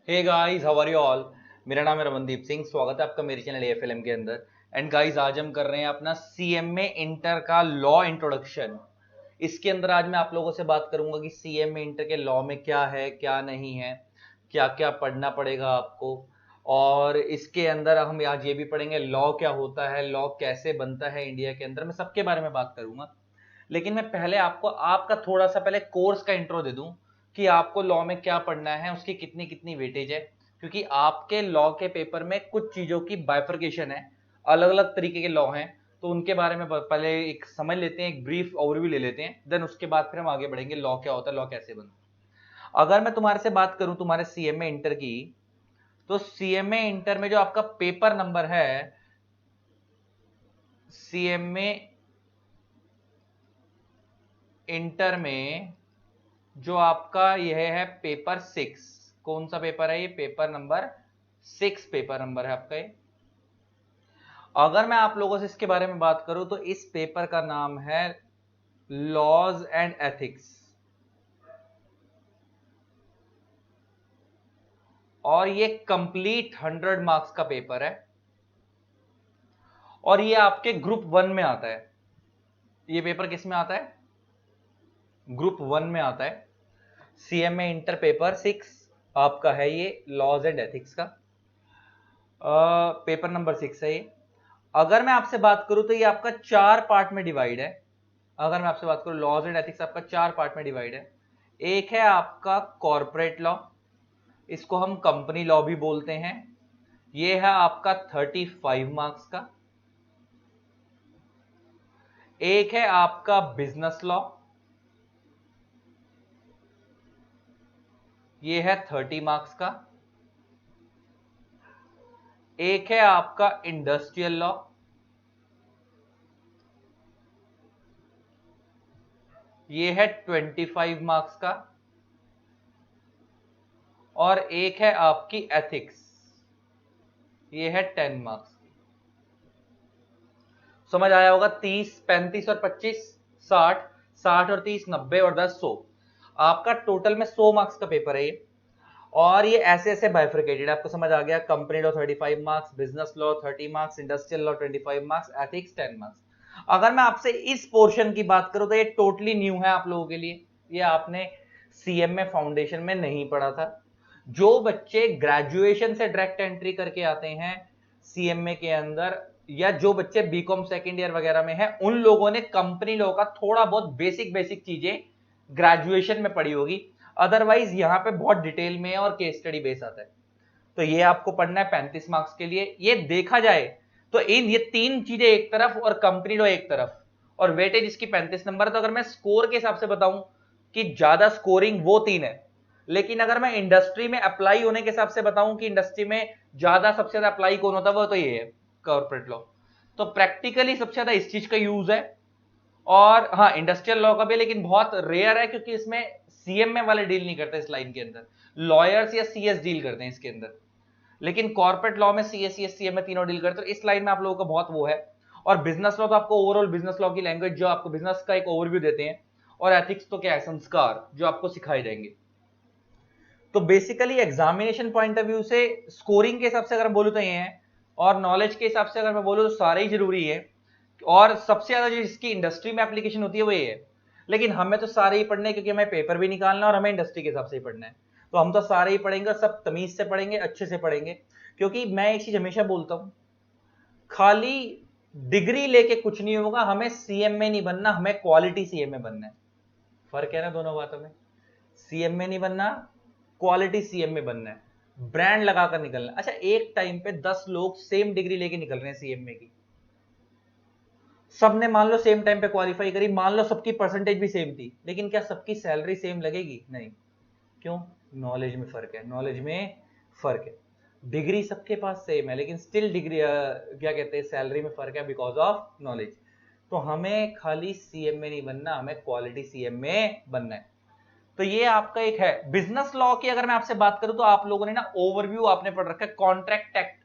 Hey guys, how are you all. मेरा नाम है रमनदीप सिंह। स्वागत है आपका मेरे चैनल एएफएलएम के अंदर। एंड गाइस, आज हम कर रहे हैं अपना सीएमए इंटर का लॉ इंट्रोडक्शन। इसके अंदर आज मैं आप लोगों से बात करूंगा कि सीएमए इंटर के लॉ में क्या है, क्या नहीं है, क्या क्या पढ़ना पड़ेगा आपको। और इसके अंदर हम आज ये भी पढ़ेंगे लॉ क्या होता है, लॉ कैसे बनता है इंडिया के अंदर। मैं सबके बारे में बात करूंगा। लेकिन मैं पहले आपको आपका थोड़ा सा पहले कोर्स का इंट्रो दे दूं कि आपको लॉ में क्या पढ़ना है, उसकी कितनी कितनी वेटेज है। क्योंकि आपके लॉ के पेपर में कुछ चीजों की बाइफर्केशन है, अलग अलग तरीके के लॉ हैं। तो उनके बारे में पहले एक समझ लेते हैं, एक ब्रीफ ओवरव्यू ले लेते हैं, देन उसके बाद फिर हम आगे बढ़ेंगे लॉ क्या होता है, लॉ कैसे बनता है। अगर मैं तुम्हारे से बात करूं तुम्हारे सीएमए इंटर की, तो सीएमए इंटर में जो आपका पेपर नंबर है, सीएमए इंटर में जो आपका यह है पेपर 6। कौन सा पेपर है ये? पेपर नंबर 6 पेपर नंबर है आपका ये। अगर मैं आप लोगों से इसके बारे में बात करूं तो इस पेपर का नाम है लॉज एंड एथिक्स। और ये कंप्लीट 100 मार्क्स का पेपर है। और ये आपके ग्रुप 1 में आता है। ये पेपर किस में आता है? ग्रुप 1 में आता है। सीएमए इंटर पेपर 6 आपका है ये, लॉज एंड एथिक्स का पेपर नंबर 6 है ये। अगर मैं आपसे बात करूं तो ये आपका 4 पार्ट में डिवाइड है। अगर मैं आपसे बात करूं लॉज एंड एथिक्स आपका 4 पार्ट में डिवाइड है। एक है आपका कॉर्पोरेट लॉ, इसको हम कंपनी लॉ भी बोलते हैं। ये है आपका 35 मार्क्स का। एक है आपका बिजनेस लॉ, ये है 30 मार्क्स का। एक है आपका इंडस्ट्रियल लॉ, ये है 25 मार्क्स का। और एक है आपकी एथिक्स, ये है 10 मार्क्स की। समझ आया होगा? 30, 35 और 25 60, 60 और 30 90 और 10 100। आपका टोटल में 100 मार्क्स का पेपर है ये। और ये ऐसे ऐसे बाइफरकेटेड, आपको समझ आ गया। Company law 35 marks, business law 30 marks, industrial law 25 marks, ethics 10 marks. अगर मैं आपसे इस पोर्शन की बात करूं तो ये टोटली न्यू है आप लोगों के लिए। ये आपने सीएमए फाउंडेशन में नहीं पढ़ा था। जो बच्चे ग्रेजुएशन से डायरेक्ट एंट्री करके आते हैं सीएमए के अंदर, या जो बच्चे बीकॉम सेकंड ईयर वगैरह में हैं, उन लोगों ने कंपनी लॉ का थोड़ा बहुत बेसिक बेसिक चीजें ग्रेजुएशन में पढ़ी होगी। अदरवाइज यहां पे बहुत डिटेल में और केस स्टडी बेस आता है। तो ये आपको पढ़ना है 35 मार्क्स के लिए। ये देखा जाए तो इन ये तीन चीजें एक तरफ और कंपनी लॉ एक तरफ, और वेटेज इसकी 35 नंबर है। तो अगर मैं स्कोर के हिसाब से बताऊं कि ज्यादा स्कोरिंग वो तीन है। लेकिन अगर मैं इंडस्ट्री में अप्लाई होने के हिसाब से बताऊं कि इंडस्ट्री में ज्यादा सबसे ज्यादा अप्लाई कौन होता है, वो तो ये है कॉर्पोरेट लॉ। तो प्रैक्टिकली सबसे ज्यादा इस चीज का यूज है। और हाँ, इंडस्ट्रियल लॉ का भी, लेकिन बहुत रेयर है क्योंकि इसमें सीएमए वाले डील नहीं करते इस लाइन के अंदर। लॉयर्स या सीएस डील करते हैं इसके अंदर। लेकिन कॉर्पोरेट लॉ में सीएस सीएस सीएमए तीनों डील करते हैं। इस लाइन में आप लोगों का बहुत वो है। और बिजनेस लॉ तो आपको ओवरऑल बिजनेस लॉ की लैंग्वेज जो आपको बिजनेस का एक ओवरव्यू देते हैं। और एथिक्स तो क्या है? संस्कार जो आपको सिखाए जाएंगे। तो basically examination point of view से, स्कोरिंग के हिसाब से अगर मैं बोलूं तो ये है। और नॉलेज के हिसाब से अगर मैं बोलूं तो सारे ही जरूरी है। और सबसे ज्यादा जो इसकी इंडस्ट्री में एप्लीकेशन होती है वो ये है। लेकिन हमें तो सारे ही पढ़ने हैं क्योंकि हमें पेपर भी निकालना है और हमें इंडस्ट्री के हिसाब से ही पढ़ना है। तो हम तो सारे ही पढ़ेंगे और सब तमीज से पढ़ेंगे, अच्छे से पढ़ेंगे। क्योंकि मैं एक चीज हमेशा बोलता हूं, खाली डिग्री लेके कुछ नहीं होगा। हमें सीएमए नहीं बनना, हमें क्वालिटी सीएमए बनना है। फर्क है ना दोनों बातों में। सीएमए नहीं बनना, क्वालिटी सीएमए बनना है। ब्रांड लगाकर निकलना। अच्छा, एक टाइम पे 10 लोग सेम डिग्री लेके निकल रहे हैं सीएमए की। सबने मान लो सेम टाइम पे क्वालिफाई करी, मान लो सबकी परसेंटेज भी सेम थी, लेकिन क्या सबकी सैलरी सेम लगेगी? नहीं। क्यों? नॉलेज में फर्क है, नॉलेज में फर्क है। डिग्री सबके पास सेम है, लेकिन स्टिल डिग्री क्या कहते हैं, सैलरी में फर्क है बिकॉज ऑफ नॉलेज। तो हमें खाली सीएमए नहीं बनना, हमें क्वालिटी सीएमए बनना है। तो ये आपका एक है। बिजनेस लॉ की अगर मैं आपसे बात करूं तो आप लोगों ने ना ओवरव्यू आपने पढ़ रखा है। कॉन्ट्रैक्ट एक्ट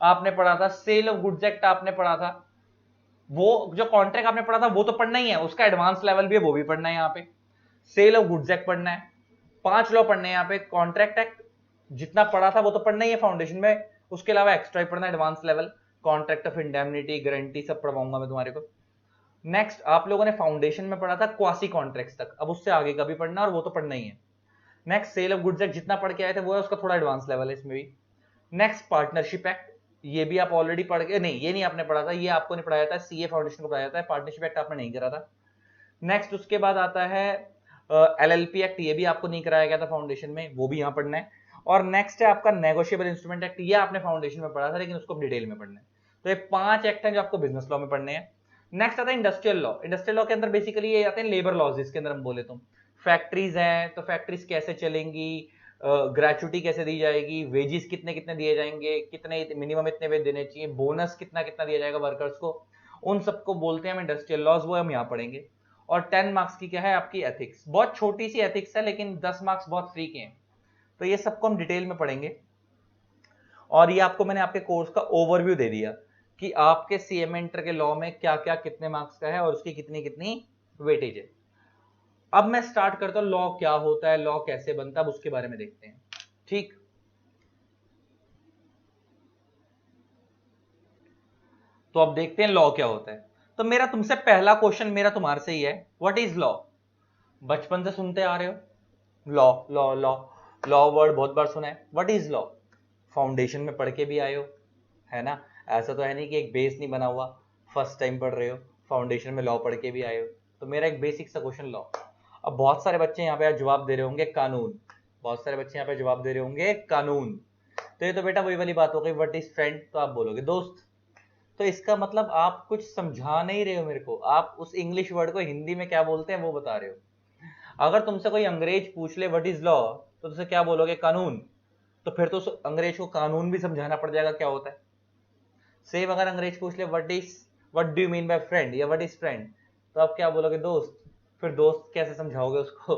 आपने पढ़ा था, सेल ऑफ गुड्स एक्ट आपने पढ़ा था। वो जो कॉन्ट्रैक्ट आपने पढ़ा था वो तो पढ़ना ही है, उसका एडवांस लेवल भी है, वो भी पढ़ना है। यहाँ पे सेल ऑफ गुड्स एक्ट पढ़ना है। 5 लॉ पढ़ने हैं यहाँ पे। कॉन्ट्रैक्ट एक्ट, जितना पढ़ा था वो तो पढ़ना ही है फाउंडेशन में, उसके अलावा एक्स्ट्रा ही पढ़ना, advance level, contract of indemnity, guarantee सब पढ़वाऊंगा मैं तुम्हारे को। नेक्स्ट आप लोगों ने फाउंडेशन में पढ़ा था क्वासी कॉन्ट्रैक्ट्स तक, अब उससे आगे का भी पढ़ना और वो तो पढ़ना ही है। Next sale of goods act जितना पढ़ के आए थे वो है, उसका थोड़ा एडवांस लेवल है इसमें भी। नेक्स्ट पार्टनरशिप एक्ट, ये भी आप ऑलरेडी पढ़ के, नहीं ये नहीं आपने पढ़ा था, ये आपको नहीं पढ़ाया था, सीए फाउंडेशन को पढ़ाया था, पार्टनरशिप एक्ट आपने नहीं करा था। नेक्स्ट उसके बाद आता है एलएलपी एक्ट, ये भी आपको नहीं कराया गया था फाउंडेशन में, वो भी यहाँ पढ़ना है। और नेक्स्ट है आपका नेगोशिएबल इंस्ट्रूमेंट एक्ट, ये आपने फाउंडेशन में पढ़ा था लेकिन उसको डिटेल में पढ़ना है। तो ये 5 एक्ट हैं जो आपको बिजनेस लॉ में पढ़ने हैं। नेक्स्ट आता है इंडस्ट्रियल लॉ। इंडस्ट्रियल लॉ के अंदर बेसिकली ये आते हैं लेबर लॉज, इसके अंदर हम बोले तो फैक्ट्रीज हैं तो फैक्ट्रीज कैसे चलेंगी, ग्रेचुटी कैसे दी जाएगी, वेजेस कितने कितने दिए जाएंगे, कितने मिनिमम इतने वेज देने चाहिए, बोनस कितना कितना दिया जाएगा वर्कर्स को, उन सबको बोलते हैं हम इंडस्ट्रियल लॉज, वो हम यहाँ पढ़ेंगे। और 10 मार्क्स की क्या है आपकी एथिक्स, बहुत छोटी सी एथिक्स है लेकिन 10 मार्क्स बहुत फ्री के हैं, तो ये सबको हम डिटेल में पढ़ेंगे। और ये आपको मैंने आपके कोर्स का ओवरव्यू दे दिया कि आपके सीएमए इंटर के लॉ में क्या क्या कितने मार्क्स का है और उसकी कितनी कितनी वेटेज है। अब मैं स्टार्ट करता हूं लॉ क्या होता है, लॉ कैसे बनता है, अब उसके बारे में देखते हैं। ठीक, तो अब देखते हैं लॉ क्या होता है। तो मेरा तुमसे पहला क्वेश्चन मेरा तुम्हारे से ही है, व्हाट इज लॉ? बचपन से सुनते आ रहे हो law law law, law word बहुत बार सुना है, व्हाट इज लॉ? फाउंडेशन में पढ़ के भी आए हो, है ना, ऐसा तो है नहीं कि एक बेस नहीं बना हुआ, फर्स्ट टाइम पढ़ रहे हो, फाउंडेशन में लॉ पढ़ के भी आए हो। तो मेरा एक बेसिक सा क्वेश्चन लॉ। अब बहुत सारे बच्चे यहाँ पे जवाब दे रहे होंगे कानून, बहुत सारे बच्चे यहाँ पे जवाब दे रहे होंगे कानून। तो ये तो बेटा वही वाली बात हो गई, व्हाट इज फ्रेंड, तो आप बोलोगे दोस्त। तो इसका मतलब आप कुछ समझा नहीं रहे हो मेरे को, आप उस इंग्लिश वर्ड को हिंदी में क्या बोलते हैं वो बता रहे हो। अगर तुमसे कोई अंग्रेज पूछ ले व्हाट इज लॉ, तो तुमसे क्या बोलोगे? कानून। तो फिर तो उस अंग्रेज को कानून भी समझाना पड़ जाएगा क्या होता है। सेम अगर अंग्रेज पूछ ले what do you mean by friend या व्हाट इज फ्रेंड, तो आप क्या बोलोगे? दोस्त। फिर दोस्त कैसे समझाओगे उसको?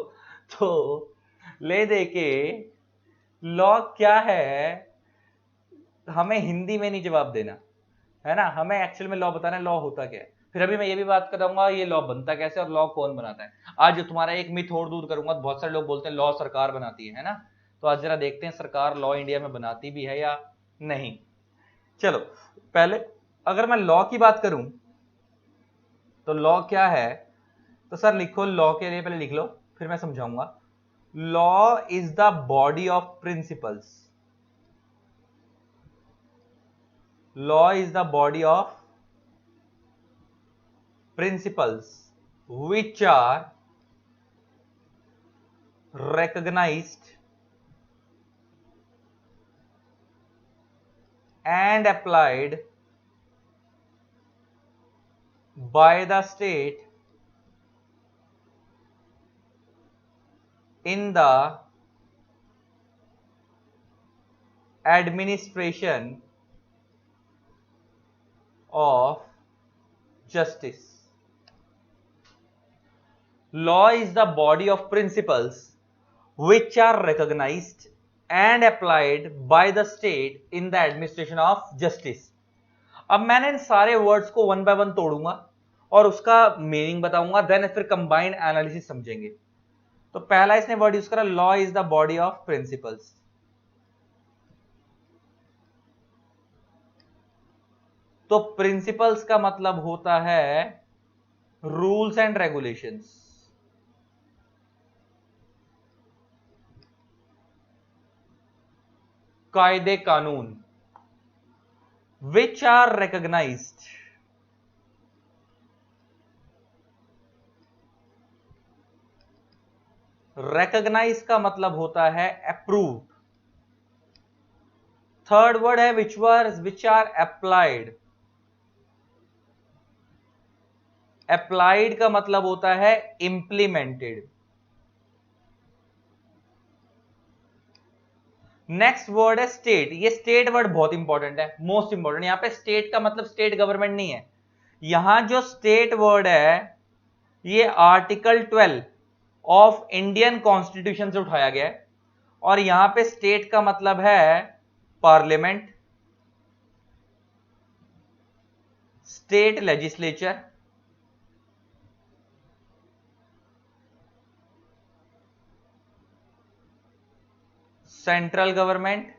तो ले दे के लॉ क्या है हमें हिंदी में नहीं जवाब देना, है ना, हमें एक्चुअल में लॉ बताना है, लॉ होता क्या है। फिर अभी मैं ये भी बात करूंगा ये लॉ बनता कैसे और लॉ कौन बनाता है। आज तुम्हारा एक मिथ और दूर करूंगा, बहुत सारे लोग बोलते हैं लॉ सरकार बनाती है ना, तो आज जरा देखते हैं सरकार लॉ इंडिया में बनाती भी है या नहीं। चलो पहले अगर मैं लॉ की बात करूं तो लॉ क्या है, तो सर लिखो, लॉ के लिए पहले लिख लो फिर मैं समझाऊंगा। Law is the body of principles, law is the body of principles which are recognized and applied by the state in the administration of justice. Law is the body of principles which are recognized and applied by the state in the administration of justice. अब मैंने इन सारे words को one by one तोड़ूंगा और उसका meaning बताऊंगा, then फिर combined analysis समझेंगे। तो पहला इसने वर्ड यूज करा, law is the body of principles. तो प्रिंसिपल्स का मतलब होता है रूल्स एंड रेगुलेशंस, कायदे कानून, विच आर रिकॉग्नाइज्ड रिकॉग्नाइज का मतलब होता है अप्रूव। थर्ड वर्ड है विच आर अप्लाइड, अप्लाइड का मतलब होता है इंप्लीमेंटेड। नेक्स्ट वर्ड है स्टेट, ये स्टेट वर्ड बहुत इंपॉर्टेंट है, मोस्ट इंपॉर्टेंट। यहां पे स्टेट का मतलब स्टेट गवर्नमेंट नहीं है, यहां जो स्टेट वर्ड है ये आर्टिकल 12 ऑफ इंडियन कॉन्स्टिट्यूशन से उठाया गया है, और यहां पे स्टेट का मतलब है parliament, state legislature, central government,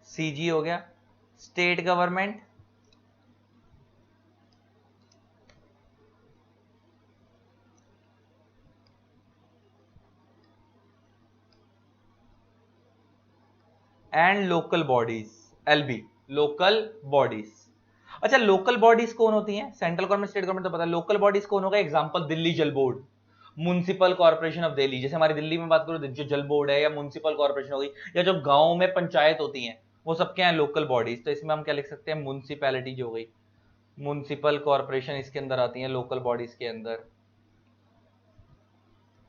CG हो गया, state government, and local bodies, LB, local bodies. अच्छा, लोकल बॉडीज कौन होती हैं? सेंट्रल गवर्नमेंट, स्टेट गवर्नमेंट तो पता है, लोकल बॉडीज कौन होगा? एग्जांपल दिल्ली जल board, municipal corporation of Delhi. जैसे हमारी दिल्ली में बात करो जो जल बोर्ड है, या म्युनिसिपल कॉर्पोरेशन होगी, या जो गांव में पंचायत होती हैं, वो सब क्या है? Local bodies. तो इसमें हम क्या लिख सकते हैं? म्युनिसिपैलिटी जो हो गई, म्युनिसिपल कॉर्पोरेशन इसके अंदर आती है, लोकल बॉडीज के अंदर।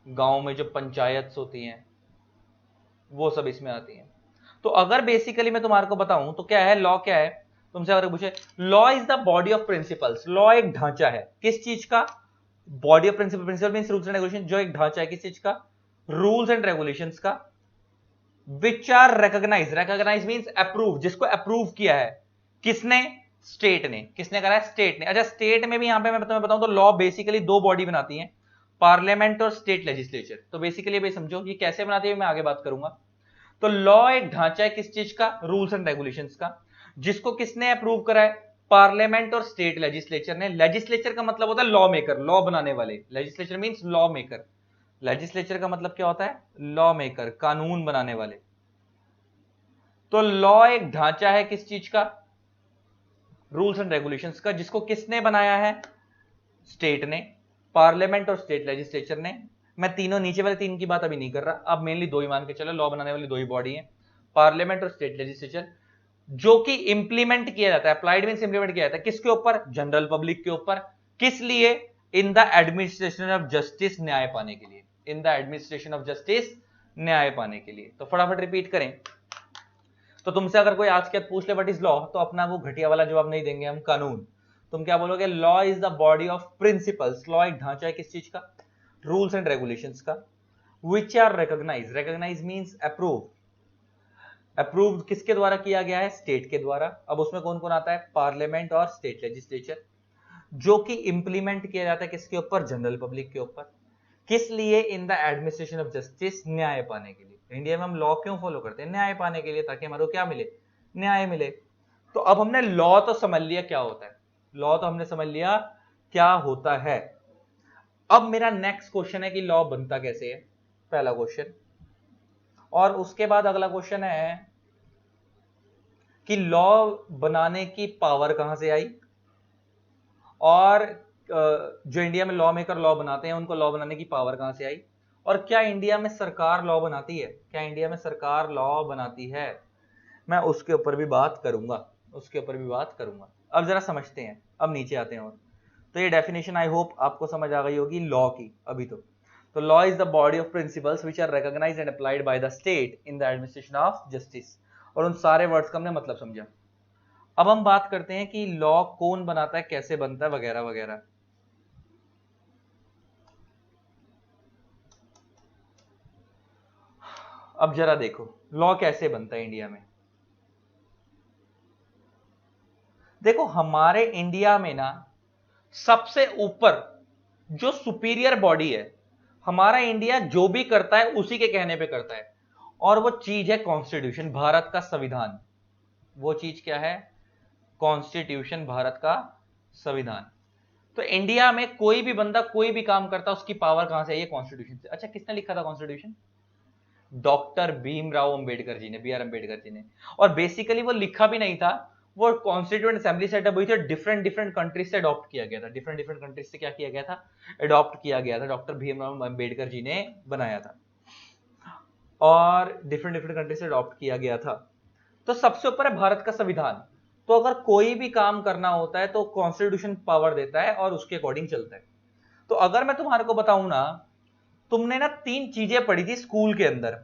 गांव में जो पंचायत होती हैं वो सब इसमें आती हैं। तो अगर बेसिकली मैं तुम्हारे को बताऊं तो क्या है लॉ? क्या है तुमसे अगर पूछे, law is the body of principles. Law एक ढांचा है, किस चीज का? Body of principle. Principle means rules and regulation, जो एक ढांचा है किस चीज का? रूल्स एंड रेगुलेशंस का। Which are recognise, recognise means approve, जिसको अप्रूव किया है किसने? स्टेट ने। किसने करा है? स्टेट ने। अच्छा, स्टेट में भी यहां पे मैं तुम्हें बताऊं तो लॉ बेसिकली दो बॉडी बनाती है, पार्लियामेंट और स्टेट लेजिस्लेचर। तो बेसिकली भाई समझो ये कैसे बनाती है, मैं आगे बात करूंगा। तो लॉ एक ढांचा है किस चीज का? रूल्स एंड रेगुलेशंस का, जिसको किसने अप्रूव करा है? पार्लियामेंट और स्टेट लेजिस्लेचर ने। लेजिस्लेचर का मतलब होता है लॉ मेकर, लॉ बनाने वाले। Legislature means law maker. Legislature का मतलब क्या होता है? लॉ मेकर, कानून बनाने वाले। तो लॉ एक ढांचा है किस चीज का? रूल्स एंड रेगुलेशंस का, जिसको किसने बनाया है? स्टेट ने, पार्लियामेंट और स्टेट लेजिस्लेचर ने। मैं तीनों नीचे वाले तीन की बात अभी नहीं कर रहा, अब मेनली दो ही मान के चलो, लॉ बनाने वाली दो ही बॉडी है, पार्लियामेंट और स्टेट लेजिस्लेचर, जो कि इंप्लीमेंट किया जाता है। अप्लाइड मींस इंप्लीमेंट किया जाता है किसके ऊपर? जनरल पब्लिक के ऊपर। किस लिए? इन द एडमिनिस्ट्रेशन ऑफ जस्टिस, न्याय पाने के लिए। इन द एडमिनिस्ट्रेशन ऑफ जस्टिस, न्याय पाने के लिए। तो फटाफट रिपीट करें। तो तुमसे अगर कोई आज के बाद पूछ ले व्हाट इज लॉ, तो अपना वो घटिया वाला जवाब नहीं देंगे हम, कानून। तुम क्या बोलोगे? Law is the body of principles. Law एक ढांचा है किस चीज का? रूल्स एंड रेगुलेशंस का। Which are recognise, recognise means approve. Approve किसके द्वारा किया गया है? स्टेट के द्वारा। अब उसमें कौन कौन आता है? पार्लियामेंट और स्टेट लेजिस्लेचर। जो कि इंप्लीमेंट किया जाता है किसके ऊपर? जनरल पब्लिक के ऊपर। किस लिए? इन द एडमिनिस्ट्रेशन ऑफ जस्टिस, न्याय पाने के लिए। इंडिया में हम लॉ क्यों फॉलो करते हैं? न्याय पाने के लिए, ताकि हमारे को क्या मिले? न्याय मिले। तो अब हमने लॉ तो समझ लिया क्या होता है, लॉ तो हमने समझ लिया क्या होता है। अब मेरा नेक्स्ट क्वेश्चन है कि लॉ बनता कैसे है, पहला क्वेश्चन। और उसके बाद अगला क्वेश्चन है कि लॉ बनाने की पावर कहां से आई, और जो इंडिया में लॉ मेकर लॉ बनाते हैं उनको लॉ बनाने की पावर कहां से आई, और क्या इंडिया में सरकार लॉ बनाती है? क्या इंडिया में सरकार लॉ बनाती है? मैं उसके ऊपर भी बात करूंगा, उसके ऊपर भी बात करूंगा। अब जरा समझते हैं, अब नीचे आते हैं। और तो ये डेफिनेशन आई होप आपको समझ आ गई होगी लॉ की अभी तो law is the body of principles which are recognised and applied by the state in the administration of justice. और उन सारे वर्ड्स का हमने मतलब समझा। अब हम बात करते हैं कि लॉ कौन बनाता है, कैसे बनता है, वगैरह वगैरह। अब जरा देखो लॉ कैसे बनता है इंडिया में। देखो हमारे इंडिया में ना सबसे ऊपर जो सुपीरियर बॉडी है, हमारा इंडिया जो भी करता है उसी के कहने पे करता है, और वो चीज है कॉन्स्टिट्यूशन, भारत का संविधान। वो चीज क्या है? कॉन्स्टिट्यूशन, भारत का संविधान। तो इंडिया में कोई भी बंदा कोई भी काम करता है, उसकी पावर कहां से आई है? कॉन्स्टिट्यूशन से। अच्छा, किसने लिखा था कॉन्स्टिट्यूशन? डॉक्टर भीमराव अंबेडकर जी ने, बी आर अंबेडकर जी ने। और बेसिकली वो लिखा भी नहीं था, वो कॉन्स्टिट्यूएंट असेंबली सेटअप हुई थी, डिफरेंट डिफरेंट कंट्रीज से अडॉप्ट किया गया था। डिफरेंट डिफरेंट कंट्रीज से क्या किया गया था? अडॉप्ट किया गया था। डॉक्टर भीमराव अंबेडकर जी ने बनाया था, और डिफरेंट डिफरेंट कंट्रीज से अडॉप्ट किया गया था। तो सबसे ऊपर है भारत का संविधान। तो अगर कोई भी काम करना होता है तो कॉन्स्टिट्यूशन पावर देता है और उसके अकॉर्डिंग चलता है। तो अगर मैं तुम्हारे को बताऊं ना, तुमने ना तीन चीजें पढ़ी थी स्कूल के अंदर।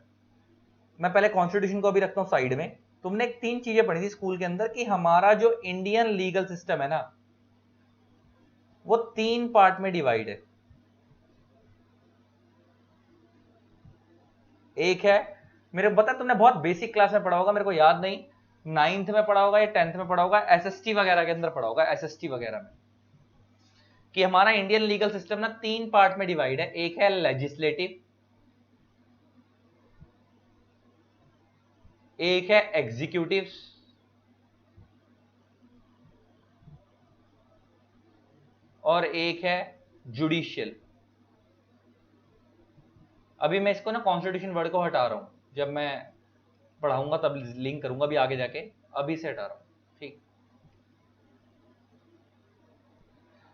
मैं पहले कॉन्स्टिट्यूशन को अभी रखता हूं साइड में। तुमने तीन चीजें पढ़ी थी स्कूल के अंदर कि हमारा जो इंडियन लीगल सिस्टम है ना, वो तीन पार्ट में डिवाइड है। एक है, मेरे को पता तुमने बहुत बेसिक क्लास में पढ़ा होगा, मेरे को याद नहीं, नाइन्थ में पढ़ा होगा या टेंथ में पढ़ा होगा, एसएसटी वगैरह के अंदर पढ़ा होगा, एसएसटी वगैरह में, कि हमारा इंडियन लीगल सिस्टम ना तीन पार्ट में डिवाइड है। एक है लेजिस्लेटिव, एक है एग्जीक्यूटिव और एक है जुडिशियल। अभी मैं इसको ना कॉन्स्टिट्यूशन वर्ड को हटा रहा हूं, जब मैं पढ़ाऊंगा तब लिंक करूंगा, अभी आगे जाके, अभी से हटा रहा हूं, ठीक।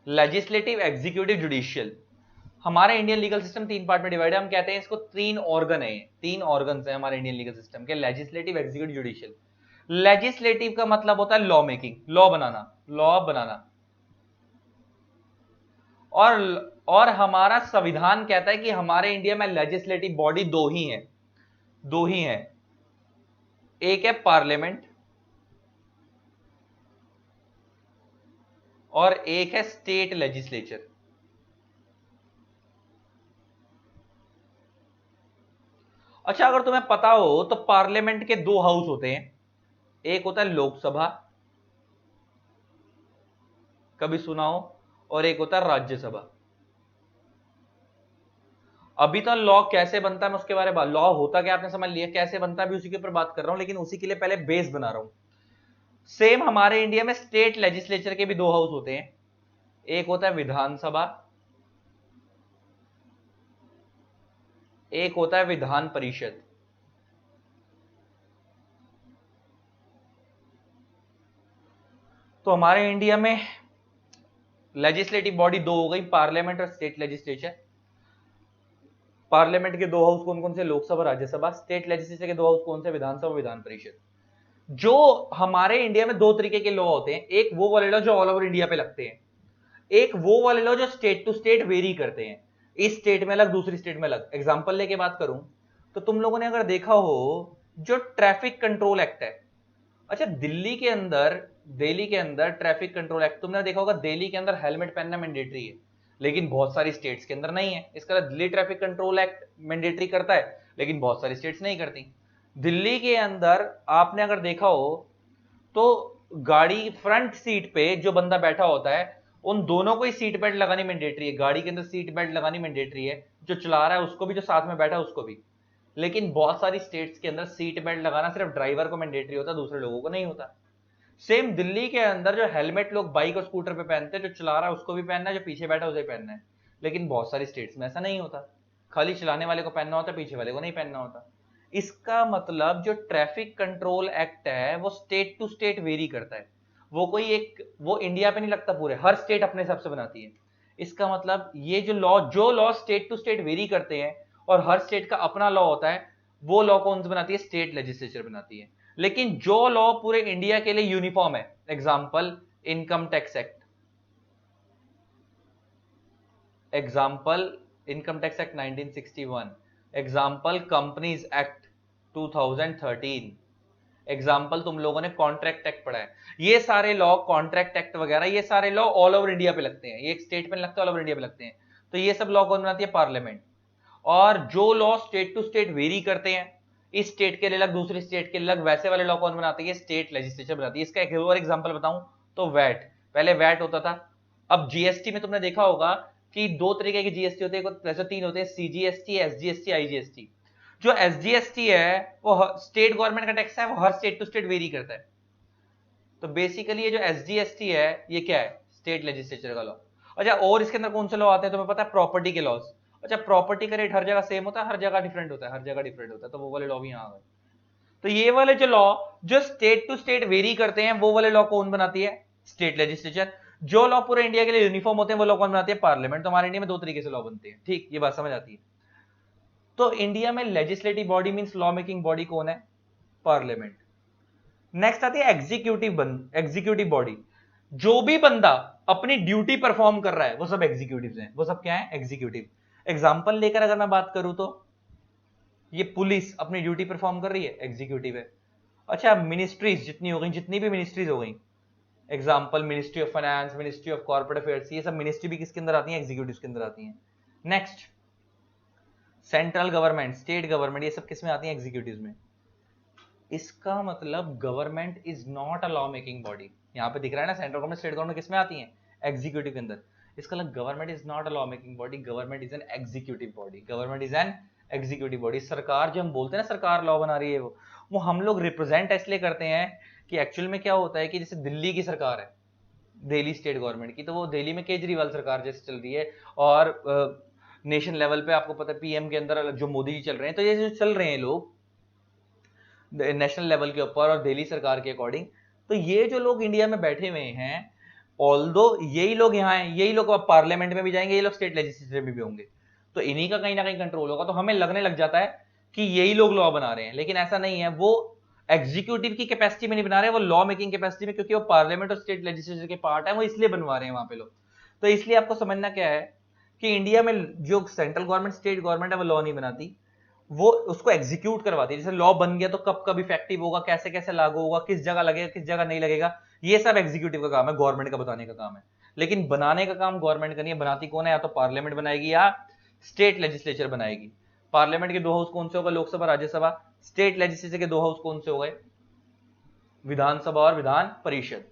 Legislative, executive, judicial. हमारे इंडियन लीगल सिस्टम 3 पार्ट में डिवाइड है। हम कहते हैं इसको 3 ऑर्गन है, 3 ऑर्गन्स है हमारे इंडियन लीगल सिस्टम के, लेजिस्लेटिव, एग्जीक्यूटिव, जुडिशियल। लेजिस्लेटिव का मतलब होता है लॉ मेकिंग, लॉ बनाना, लॉ बनाना। और हमारा संविधान कहता है कि हमारे इंडिया में लेजिस्लेटिव बॉडी दो ही हैं, दो ही हैं। एक है पार्लियामेंट और एक है स्टेट लेजिस्लेचर। अच्छा, अगर तुम्हें पता हो तो पार्लियामेंट के 2 हाउस होते हैं, एक होता है लोकसभा, कभी सुना हो, और एक होता है राज्यसभा। अभी तो लॉ कैसे बनता है मैं उसके बारे में, लॉ होता क्या आपने समझ लिया, कैसे बनता है अभी उसी के ऊपर बात कर रहा हूं, लेकिन उसी के लिए पहले बेस बना रहा हूं। सेम हमारे इंडिया में स्टेट लेजिस्लेचर के भी 2 हाउस होते हैं, एक होता है विधानसभा, एक होता है विधान परिषद। तो हमारे इंडिया में लेजिस्लेटिव बॉडी 2 हो गई, पार्लियामेंट और स्टेट लेजिस्लेचर। पार्लियामेंट के 2 हाउस कौन कौन से, लोकसभा, राज्यसभा। स्टेट लेजिस्लेचर के 2 हाउस कौन से, विधानसभा, विधान परिषद। जो हमारे इंडिया में 2 तरीके के लॉ होते हैं, एक वो वाले लॉ जो ऑल ओवर इंडिया पे लगते हैं, एक वो वाले लॉ जो स्टेट टू स्टेट वेरी करते हैं, इस स्टेट में अलग दूसरी स्टेट में अलग। एग्जांपल लेके बात करूं तो तुम लोगों ने अगर देखा हो जो ट्रैफिक कंट्रोल एक्ट है, अच्छा दिल्ली के अंदर ट्रैफिक कंट्रोल एक्ट तुमने देखा होगा, दिल्ली के अंदर हेलमेट पहनना मैंडेटरी है, लेकिन बहुत सारी स्टेट्स के अंदर नहीं है। इसका Delhi traffic control act mandatory करता है, लेकिन बहुत सारी स्टेट्स नहीं करती। दिल्ली के अंदर आपने अगर देखा हो तो गाड़ी फ्रंट सीट पे जो बंदा बैठा होता है उन दोनों को ही सीट बेल्ट लगानी मैंडेटरी है, गाड़ी के अंदर सीट बेल्ट लगानी मैंडेटरी है, जो चला रहा है उसको भी, जो साथ में बैठा है उसको भी। लेकिन बहुत सारी स्टेट्स के अंदर सीट बेल्ट लगाना सिर्फ ड्राइवर को मैंडेटरी होता है, दूसरे लोगों को नहीं होता। सेम दिल्ली के अंदर जो हेलमेट लोग बाइक और स्कूटर पे पहनते हैं, जो चला रहा है उसको भी पहनना है, जो पीछे बैठा है उसे पहनना है, लेकिन बहुत सारी स्टेट्स में ऐसा नहीं होता, खाली चलाने वाले को पहनना होता है, पीछे वाले को नहीं पहनना होता। इसका मतलब जो ट्रैफिक कंट्रोल एक्ट है वो स्टेट टू स्टेट वेरी करता है, वो इंडिया पे नहीं लगता, पूरे हर स्टेट अपने हिसाब से बनाती है। इसका मतलब ये जो law state to state vary करते हैं और हर स्टेट का अपना लॉ होता है, वो लॉ कौन सी बनाती है, स्टेट लेजिस्लेचर बनाती है। लेकिन जो लॉ पूरे इंडिया के लिए यूनिफॉर्म है, example income tax act, example income tax act 1961, example companies act 2013, example तुम लोगों ने कॉन्ट्रैक्ट एक्ट पढ़ा है। ये सारे लॉ, कॉन्ट्रैक्ट एक्ट वगैरह, ये सारे लॉ ऑल ओवर इंडिया पे लगते हैं, ये एक स्टेट पे नहीं लगते, ऑल ओवर इंडिया पे लगते हैं। तो ये सब लॉ कौन बनाती है, पार्लियामेंट। और जो law state to state vary करते हैं, इस स्टेट के लिए अलग दूसरी स्टेट के लिए अलग, वैसे वाले लॉ कौन बनाती है, स्टेट लेजिस्लेचर बनाती है। इसका एक और एग्जांपल बताऊं तो वैट, पहले वैट होता था, अब जीएसटी में तुमने देखा होगा कि 2 तरीके की जीएसटी होती है, वैसे 3 होते हैं, सीजीएसटी, एसजीएसटी, आईजीएसटी। जो एसजीएसटी है वो स्टेट गवर्नमेंट का टैक्स है, वो हर स्टेट टू स्टेट वेरी करता है। तो बेसिकली ये जो एसजीएसटी है ये क्या है, स्टेट लेजिस्लेचर का लॉ। अच्छा, और इसके अंदर कौन से लॉ आते हैं तुम्हें पता है, प्रॉपर्टी के लॉज। अच्छा, प्रॉपर्टी का रेट हर जगह सेम होता है, हर जगह डिफरेंट होता है, हर जगह डिफरेंट होता है, तो वो वाले लॉ भी यहाँ आ गए। तो ये वाले जो लॉ जो स्टेट टू स्टेट वेरी करते हैं, वो वाले लॉ कौन बनाती है, स्टेट लेजिस्लेचर। जो लॉ पूरे इंडिया के लिए यूनिफॉर्म होते हैं वो लॉ कौन बनाती है, पार्लियामेंट। तो हमारे इंडिया में 2 तरीके से लॉ बनते हैं, ठीक, ये बात समझ आती है। तो इंडिया में legislative body means law making body कौन है, पार्लियामेंट। नेक्स्ट आती है एग्जीक्यूटिव बॉडी। जो भी बंदा अपनी ड्यूटी परफॉर्म कर रहा है वो सब एग्जीक्यूटिव हैं, वो सब क्या है, एग्जीक्यूटिव। एग्जांपल लेकर अगर मैं बात करूं तो ये पुलिस अपनी ड्यूटी परफॉर्म कर रही है, एग्जीक्यूटिव है। अच्छा, मिनिस्ट्रीज जितनी हो गई, जितनी भी मिनिस्ट्रीज हो गई, example ministry of finance, ministry of corporate affairs, ये सब मिनिस्ट्री भी किसके अंदर आती है, एग्जीक्यूटिव के अंदर आती हैं। Next, central government, state government, ये सब किस में आती है, एग्जीक्यूटिव में। इसका मतलब government is not a law making body. यहां पे दिख रहा है ना, सेंट्रल गवर्नमेंट, स्टेट गवर्नमेंट किस में आती है, एग्जीक्यूटिव के अंदर। इसका मतलब government is not a law making body, government is an executive body, government is an executive body. सरकार जो हम बोलते हैं ना, सरकार लॉ बना रही है, वो हम लोग रिप्रेजेंट इसलिए करते हैं कि एक्चुअल में क्या होता है कि जैसे दिल्ली की सरकार है, दिल्ली स्टेट गवर्नमेंट की, तो वो दिल्ली में केजरीवाल सरकार जैसे चल रही है, और नेशन लेवल पे आपको पता है पीएम के अंदर जो मोदी जी चल रहे हैं, तो ये जो चल रहे हैं लोग नेशनल लेवल के ऊपर और दिल्ली सरकार के अकॉर्डिंग, तो ये जो लोग इंडिया में बैठे हुए हैं, ऑल्दो यही लोग यहाँ हैं, यही लोग अब पार्लियामेंट में भी जाएंगे, ये लोग स्टेट लेजिस्लेचर में भी होंगे, तो इन्हीं का कहीं ना कहीं कंट्रोल होगा, तो हमें लगने लग जाता है कि यही लोग लॉ बना रहे हैं, लेकिन ऐसा नहीं है। वो एग्जीक्यूटिव की कैपेसिटी में नहीं बना रहे, वो लॉ मेकिंग कैपेसिटी में, क्योंकि वो पार्लियामेंट और स्टेट लेजिस्लेचर के पार्ट है, वो इसलिए बनवा रहे हैं वहां पे लोग। तो इसलिए आपको समझना क्या है कि इंडिया में जो सेंट्रल गवर्नमेंट स्टेट गवर्नमेंट है वो लॉ नहीं बनाती, वो उसको एग्जीक्यूट करवाती है। जैसे लॉ बन गया तो कब कब इफेक्टिव होगा, कैसे कैसे लागू होगा, किस जगह लगेगा किस जगह नहीं लगेगा, ये सब एग्जीक्यूटिव का काम है, गवर्नमेंट का बताने का काम है। लेकिन बनाने का काम गवर्नमेंट का नहीं है। बनाती कौन है? या तो पार्लियामेंट बनाएगी या स्टेट लेजिस्लेचर बनाएगी। पार्लियामेंट के दो हाउस कौन से होगा? लोकसभा राज्यसभा। स्टेट लेजिस्लेचर के दो हाउस कौन से हो गए? विधानसभा और विधान परिषद।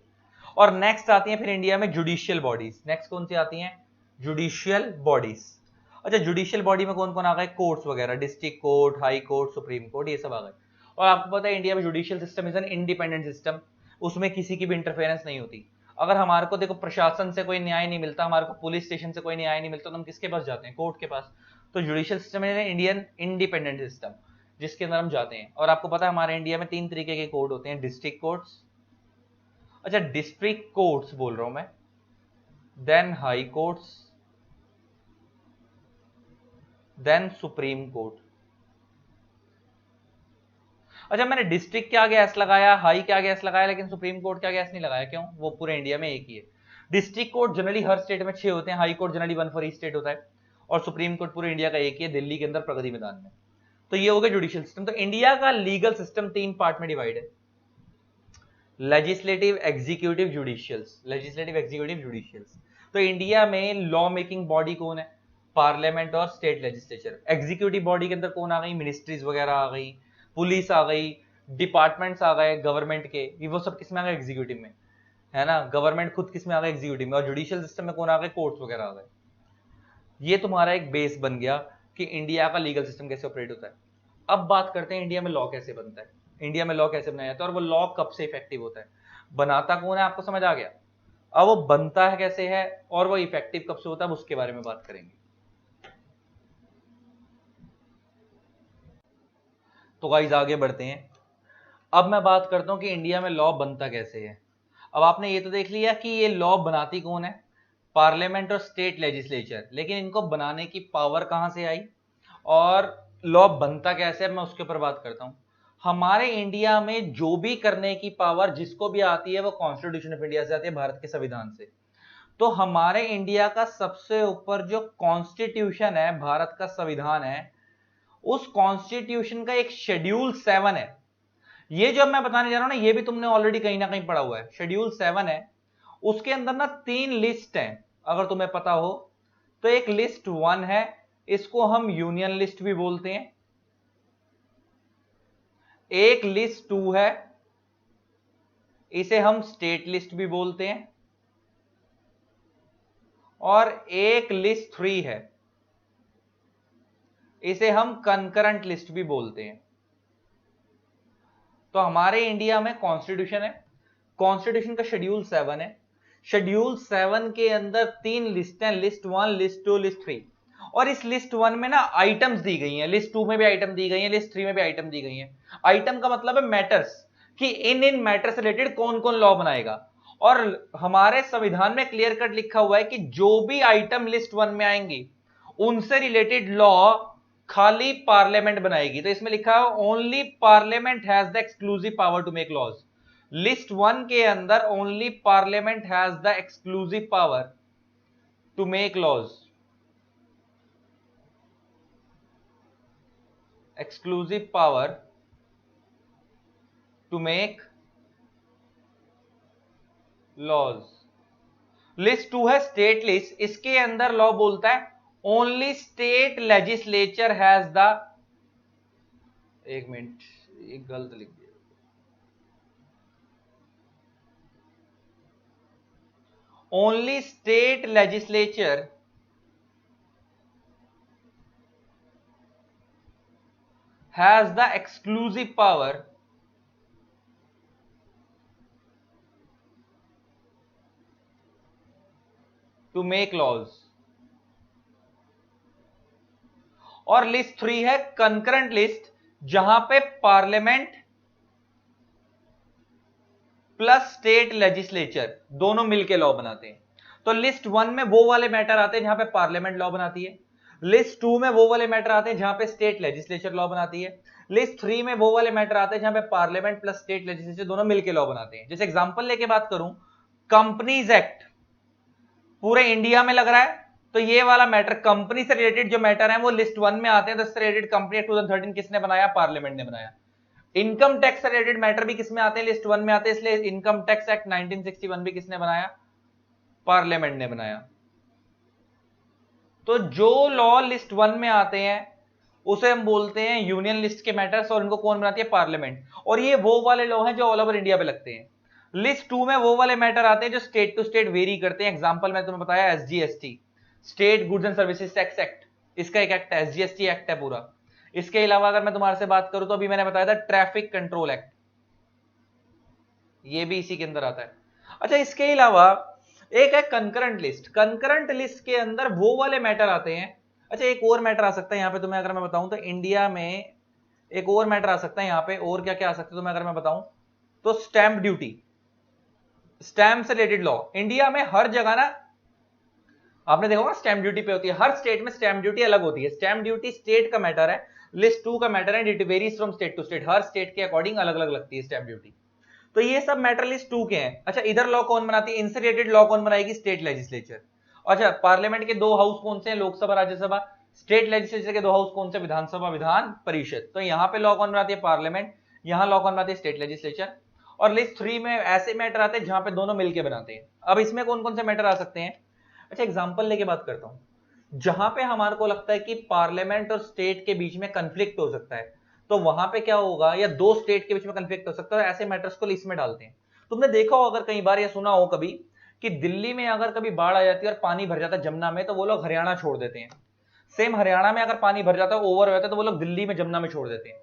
और नेक्स्ट आती है फिर इंडिया में जुडिशियल बॉडीज। नेक्स्ट कौन सी आती हैं? Judicial bodies. अच्छा, जुडिशियल बॉडी में कौन कौन आ गए? कोर्ट्स वगैरह, district court, high court, supreme court, ये सब आ गए। और आपको पता है इंडिया में judicial system is an independent system, उसमें किसी की भी इंटरफेरेंस नहीं होती। अगर हमारे को देखो प्रशासन से कोई न्याय नहीं मिलता, हमारे को पुलिस स्टेशन से कोई न्याय नहीं मिलता, तो हम किसके पास जाते हैं? कोर्ट के पास। तो जुडिशियल सिस्टम है इंडियन इंडिपेंडेंट सिस्टम, जिसके अंदर हम जाते हैं। और आपको पता है हमारे इंडिया में 3 तरीके के कोर्ट होते हैं, डिस्ट्रिक्ट कोर्ट्स, अच्छा डिस्ट्रिक्ट कोर्ट्स बोल रहा हूं मैं, then high courts, then supreme court. अच्छा, मैंने डिस्ट्रिक्ट के आगे एस लगाया, हाई के आगे एस लगाया, लेकिन सुप्रीम कोर्ट के आगे एस नहीं लगाया, क्यों? वो पूरे इंडिया में एक ही है। डिस्ट्रिक्ट कोर्ट जनरली हर स्टेट में 6 होते हैं, high court generally 1 for each state होता है, और सुप्रीम कोर्ट पूरे इंडिया का एक ही है, दिल्ली के अंदर प्रगति मैदान में। तो ये हो गया जुडिशियल सिस्टम। तो इंडिया का लीगल सिस्टम 3 पार्ट में डिवाइड है, legislative, executive, judicials. Legislative, executive, judicials. तो इंडिया में लॉ मेकिंग बॉडी कौन है? पार्लियामेंट और स्टेट लेजिस्लेचर। एग्जीक्यूटिव बॉडी के अंदर कौन आ गई? मिनिस्ट्रीज वगैरह आ गई, पुलिस आ गई, डिपार्टमेंट्स आ गए गवर्नमेंट के, वो सब किस में आ गए? एग्जीक्यूटिव में, है ना। गवर्नमेंट खुद किस में आ गए? एग्जीक्यूटिव में। और जुडिशियल सिस्टम में कौन आ गए? कोर्ट्स वगैरह आ गए। ये तुम्हारा एक बेस बन गया कि इंडिया का लीगल सिस्टम कैसे ऑपरेट होता है। अब बात करते हैं इंडिया में लॉ कैसे बनता है, इंडिया में लॉ कैसे बनाया जाता है, और वो लॉ कब से इफेक्टिव होता है। बनाता कौन है, आपको समझ आ गया। अब वो बनता है कैसे है और वो इफेक्टिव कब से होता है, उसके बारे में बात करेंगे। तो गाइस आगे बढ़ते हैं। अब मैं बात करता हूं कि इंडिया में लॉ बनता कैसे है। अब आपने ये तो देख लिया कि ये लॉ बनाती कौन है? पार्लियामेंट और स्टेट लेजिस्लेचर। लेकिन इनको बनाने की पावर कहां से आई और लॉ बनता कैसे है, मैं उसके ऊपर बात करता हूं। हमारे इंडिया में जो भी करने की पावर जिसको भी आती है वो कॉन्स्टिट्यूशन ऑफ इंडिया से आती है, भारत के संविधान से। तो हमारे इंडिया का सबसे ऊपर जो कॉन्स्टिट्यूशन है, भारत का संविधान है, उस कॉन्स्टिट्यूशन का एक शेड्यूल 7 है। ये जो मैं बताने जा रहा हूं ना, ये भी तुमने ऑलरेडी कहीं ना कहीं पढ़ा हुआ है। शेड्यूल 7 है, उसके अंदर ना 3 लिस्ट है, अगर तुम्हें पता हो तो। एक लिस्ट 1 है, इसको हम यूनियन लिस्ट भी बोलते हैं। एक लिस्ट 2 है, इसे हम स्टेट लिस्ट भी बोलते हैं। और एक लिस्ट 3 है, इसे हम कंकरेंट लिस्ट भी बोलते हैं। तो हमारे इंडिया में कॉन्स्टिट्यूशन है, कॉन्स्टिट्यूशन का शेड्यूल 7 है। शेड्यूल 7 के अंदर 3 लिस्ट हैं, लिस्ट 1, लिस्ट 2, लिस्ट 3। और इस लिस्ट 1 में ना आइटम्स दी गई हैं, लिस्ट 2 में भी आइटम दी गई हैं, लिस्ट 3 में भी आइटम दी गई हैं। आइटम का मतलब है मैटर्स, कि इन मैटर से रिलेटेड कौन कौन लॉ बनाएगा। और हमारे संविधान में क्लियर कट लिखा हुआ है कि जो भी आइटम लिस्ट 1 में आएंगी उनसे रिलेटेड लॉ खाली पार्लियामेंट बनाएगी। तो इसमें लिखा है only parliament has the exclusive power to make laws. List 1 के अंदर only parliament has the exclusive power to make laws, exclusive power to make laws. List 2 है स्टेट लिस्ट, इसके अंदर लॉ बोलता है only state legislature has the, एक मिनट एक गलत लिख दिया, only state legislature has the exclusive power to make laws. और लिस्ट 3 है कंकरेंट लिस्ट, जहां पे पार्लियामेंट प्लस स्टेट लेजिस्लेचर दोनों मिलकर लॉ बनाते हैं। तो लिस्ट 1 में वो वाले मैटर आते हैं जहां पे पार्लियामेंट लॉ बनाती है, लिस्ट 2 में वो वाले मैटर आते हैं जहां पे स्टेट लेजिस्लेचर लॉ बनाती है, लिस्ट 3 में वो वाले मैटर आते हैं जहां पे पार्लियामेंट प्लस स्टेट लेजिस्लेचर दोनों मिलकर लॉ बनाते हैं। जैसे एग्जांपल लेके बात करूं, कंपनीज एक्ट पूरे इंडिया में लग रहा है, तो ये वाला मैटर कंपनी से रिलेटेड जो मैटर है वो लिस्ट 1 में आते हैं, तो इससे रिलेटेड कंपनी एक्ट 2013 किसने बनाया? पार्लियामेंट ने बनाया। इनकम टैक्स से रिलेटेड मैटर भी किसमें आते हैं? लिस्ट 1 में आते हैं, इसलिए इनकम टैक्स एक्ट 1961 भी किसने बनाया? पार्लियामेंट ने बनाया। तो जो लॉ लिस्ट 1 में आते हैं उसे हम बोलते हैं यूनियन लिस्ट के मैटर्स, और इनको कौन बनाती है? पार्लियामेंट। और ये वो वाले लॉ हैं जो ऑल ओवर इंडिया पे लगते हैं। लिस्ट 2 में वो वाले मैटर आते हैं जो स्टेट टू स्टेट वेरी करते हैं। एग्जांपल मैं तुम्हें बताया SGST, state goods and services tax act, इसका एक एक्ट है, एसजीएसटी एक्ट है पूरा। इसके अलावा अगर मैं तुम्हारे से बात करूं तो अभी मैंने बताया था ट्रैफिक कंट्रोल एक्ट, ये भी इसी के अंदर आता है। अच्छा, इसके अलावा एक है कंकरेंट लिस्ट। कंकरेंट लिस्ट के अंदर वो वाले मैटर आते हैं। अच्छा, एक और मैटर आ सकता है यहां पे तुम्हें अगर मैं बताऊं तो इंडिया में एक और मैटर आ सकता है यहां पे, और क्या क्या आ सकता है तुम्हें अगर मैं बताऊं तो स्टैंप ड्यूटी, स्टैंप से रिलेटेड लॉ। इंडिया में हर जगह ना आपने देखा होगा स्टैंप ड्यूटी पे होती है, हर स्टेट में स्टैंप ड्यूटी अलग होती है। स्टैंप ड्यूटी स्टेट का मैटर है, लिस्ट 2 का मैटर है, it varies from state to state, हर स्टेट के अकॉर्डिंग अलग अलग लगती है स्टैंप ड्यूटी। तो ये सब मैटर लिस्ट 2 के हैं। अच्छा, इधर लॉ कौन बनाती है? इनसे रिलेटेड लॉ कौन बनाएगी? State legislature. अच्छा, पार्लियामेंट के दो हाउस कौन से हैं? लोकसभा राज्यसभा। स्टेट लेजिस्लेचर के दो हाउस कौन से? विधानसभा विधान परिषद। तो यहां पे लॉ कौन बनाती है? पार्लियामेंट। यहां लॉ कौन बनाती है? State legislature. और लिस्ट 3 में ऐसे मैटर आते हैं जहां पे दोनों मिलकर बनाते हैं। अब इसमें कौन कौन से मैटर आ सकते हैं? अच्छा, एग्जांपल लेके बात करता हूं, जहां पे हमारे को लगता है कि पार्लियामेंट और स्टेट के बीच में कंफ्लिक्ट हो सकता है, तो वहां पे क्या होगा, या दो स्टेट के बीच में कंफ्लिक्ट हो सकता है, ऐसे मैटर्स को लिस्ट में डालते हैं। तुमने देखा हो अगर कई बार या सुना हो कभी कि दिल्ली में अगर कभी बाढ़ आ जाती है और पानी भर जाता है जमुना में, तो वो लोग हरियाणा छोड़ देते हैं। सेम हरियाणा में अगर पानी भर जाता है, ओवर हो जाता है, तो वो लोग दिल्ली में जमुना में छोड़ देते हैं।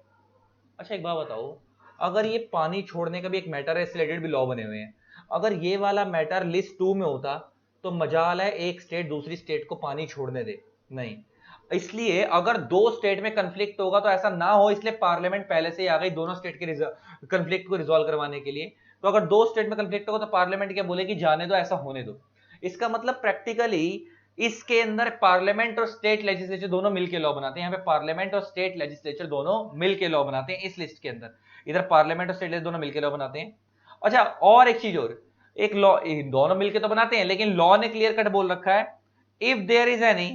अच्छा, एक बात बताओ, अगर ये पानी छोड़ने का भी एक मैटर है, इस रिलेटेड भी लॉ बने हुए हैं, अगर ये वाला मैटर लिस्ट 2 में होता तो मजाल है एक स्टेट दूसरी स्टेट को पानी छोड़ने दे, नहीं। इसलिए अगर दो स्टेट में कंफ्लिक्ट होगा तो ऐसा ना हो, इसलिए पार्लियामेंट पहले से ही आ गई दोनों स्टेट के कंफ्लिक्ट को रिजॉल्व करवाने के लिए। तो अगर दो स्टेट में कंफ्लिक्ट होगा तो पार्लियामेंट क्या बोलेगी? जाने दो, ऐसा होने दो। इसका मतलब प्रैक्टिकली इसके अंदर पार्लियामेंट और स्टेट लेजिस्लेचर दोनों मिलकर लॉ बनाते हैं। यहाँ पे पार्लियामेंट और स्टेट लेजिस्लेचर दोनों मिलकर लॉ बनाते हैं इस लिस्ट के अंदर। इधर पार्लियामेंट और स्टेट दोनों मिलकर लॉ बनाते हैं। अच्छा, और एक चीज और, एक लॉ दोनों मिलकर तो बनाते हैं, लेकिन लॉ ने क्लियर कट बोल रखा है, if there is any